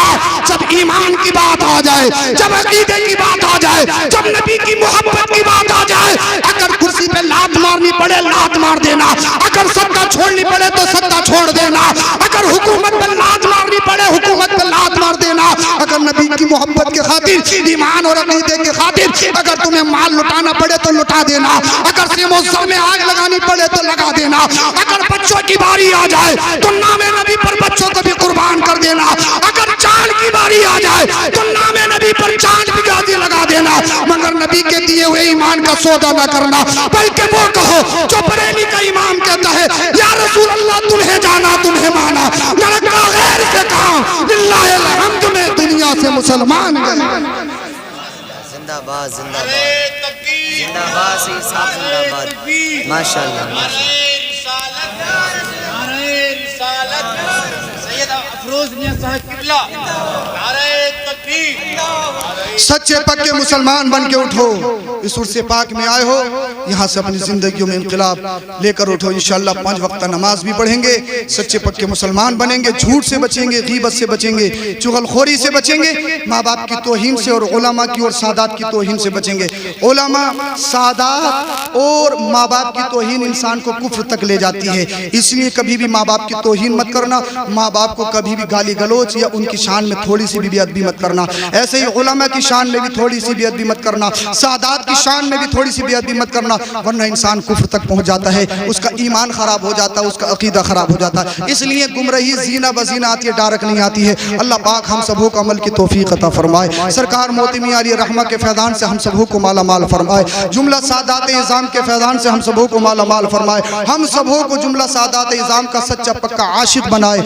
जब ईमान की बात आ जाए, जब अकीदे की बात आ जाए, जब नबी की मोहब्बत की बात आ जाए, अगर कुर्सी पे लात मार मारनी पड़े लात मार देना, अगर सत्ता छोड़नी पड़े तो सत्ता छोड़ देना, अगर हुकूमत पर लात मारनी पड़े हुकूमत पर लात मार देना, अगर नबी की मोहब्बत के खातिर, ईमान और अकीदे के खातिर अगर तुम्हें माल लुटाना पड़े तो लुटा देना, अगर सीमोत्सव में आग लगानी पड़े तो लगा देना, अगर बच्चों की बारी आ जाए तो नामे नबी पर बच्चों को भी कुर्बान कर देना, अगर चांद की बारी आ जाए तो नामे नबी पर चांद भी गाजी लगा देना, मगर नबी के दिए हुए ईमान का सौदा न करना, बल्कि वो कहो जो बरेली का इमाम कहता है या रसूल अल्लाह तुम्हें जाना तुम्हें माना, मैंने कहा गैर से कहा लिल्लाहि अलहम्द में दुनिया से मुसलमान गए। जिंदाबाद जिंदाबाद जिंदाबाद सही साहब जिंदाबाद माशाल्लाह। सच्चे पक्के मुसलमान बन के उठो, इस उर्से पाक में आए हो, यहाँ से अपनी जिंदगियों में इंकलाब लेकर उठो। इंशाअल्लाह 5 वक्त नमाज भी पढ़ेंगे, सच्चे पक्के मुसलमान बनेंगे, झूठ से बचेंगे, गीबत से बचेंगे, चुगलखोरी से बचेंगे, माँ बाप की तौहीन से और उलमा की और सादात की तौहीन से बचेंगे। उलमा, सादात और माँ बाप की तौहीन इंसान को कुफ्र तक ले जाती है, इसलिए कभी भी माँ बाप की तौहीन मत करना, माँ बाप को कभी भी गाली गलोच या उनकी शान में थोड़ी सी भी बेअदबी मत करना। ऐसे ही उलमा की शान में भी थोड़ी सी बेअदबी मत करना, सादात की शान में भी थोड़ी सी बेअदबी मत करना, वरना इंसान कुफ्र तक पहुंच जाता है, उसका ईमान खराब हो जाता है, उसका अकीदा खराब हो जाता है। इसलिए गुमराही जीना बजीना आती है, डारक नहीं आती है। अल्लाह पाक हम सबों को अमल की तौफीक अता फरमाए, सरकार मोती मियां अली रहमा के फैजान से हम सबों को माला माल फरमाए, जुमला सादात इज़ाम के फैजान से हम सबों को माला माल फरमाए, हम सबों को जुमला सादात इज़ाम का सच्चा पक्का आशिक बनाए।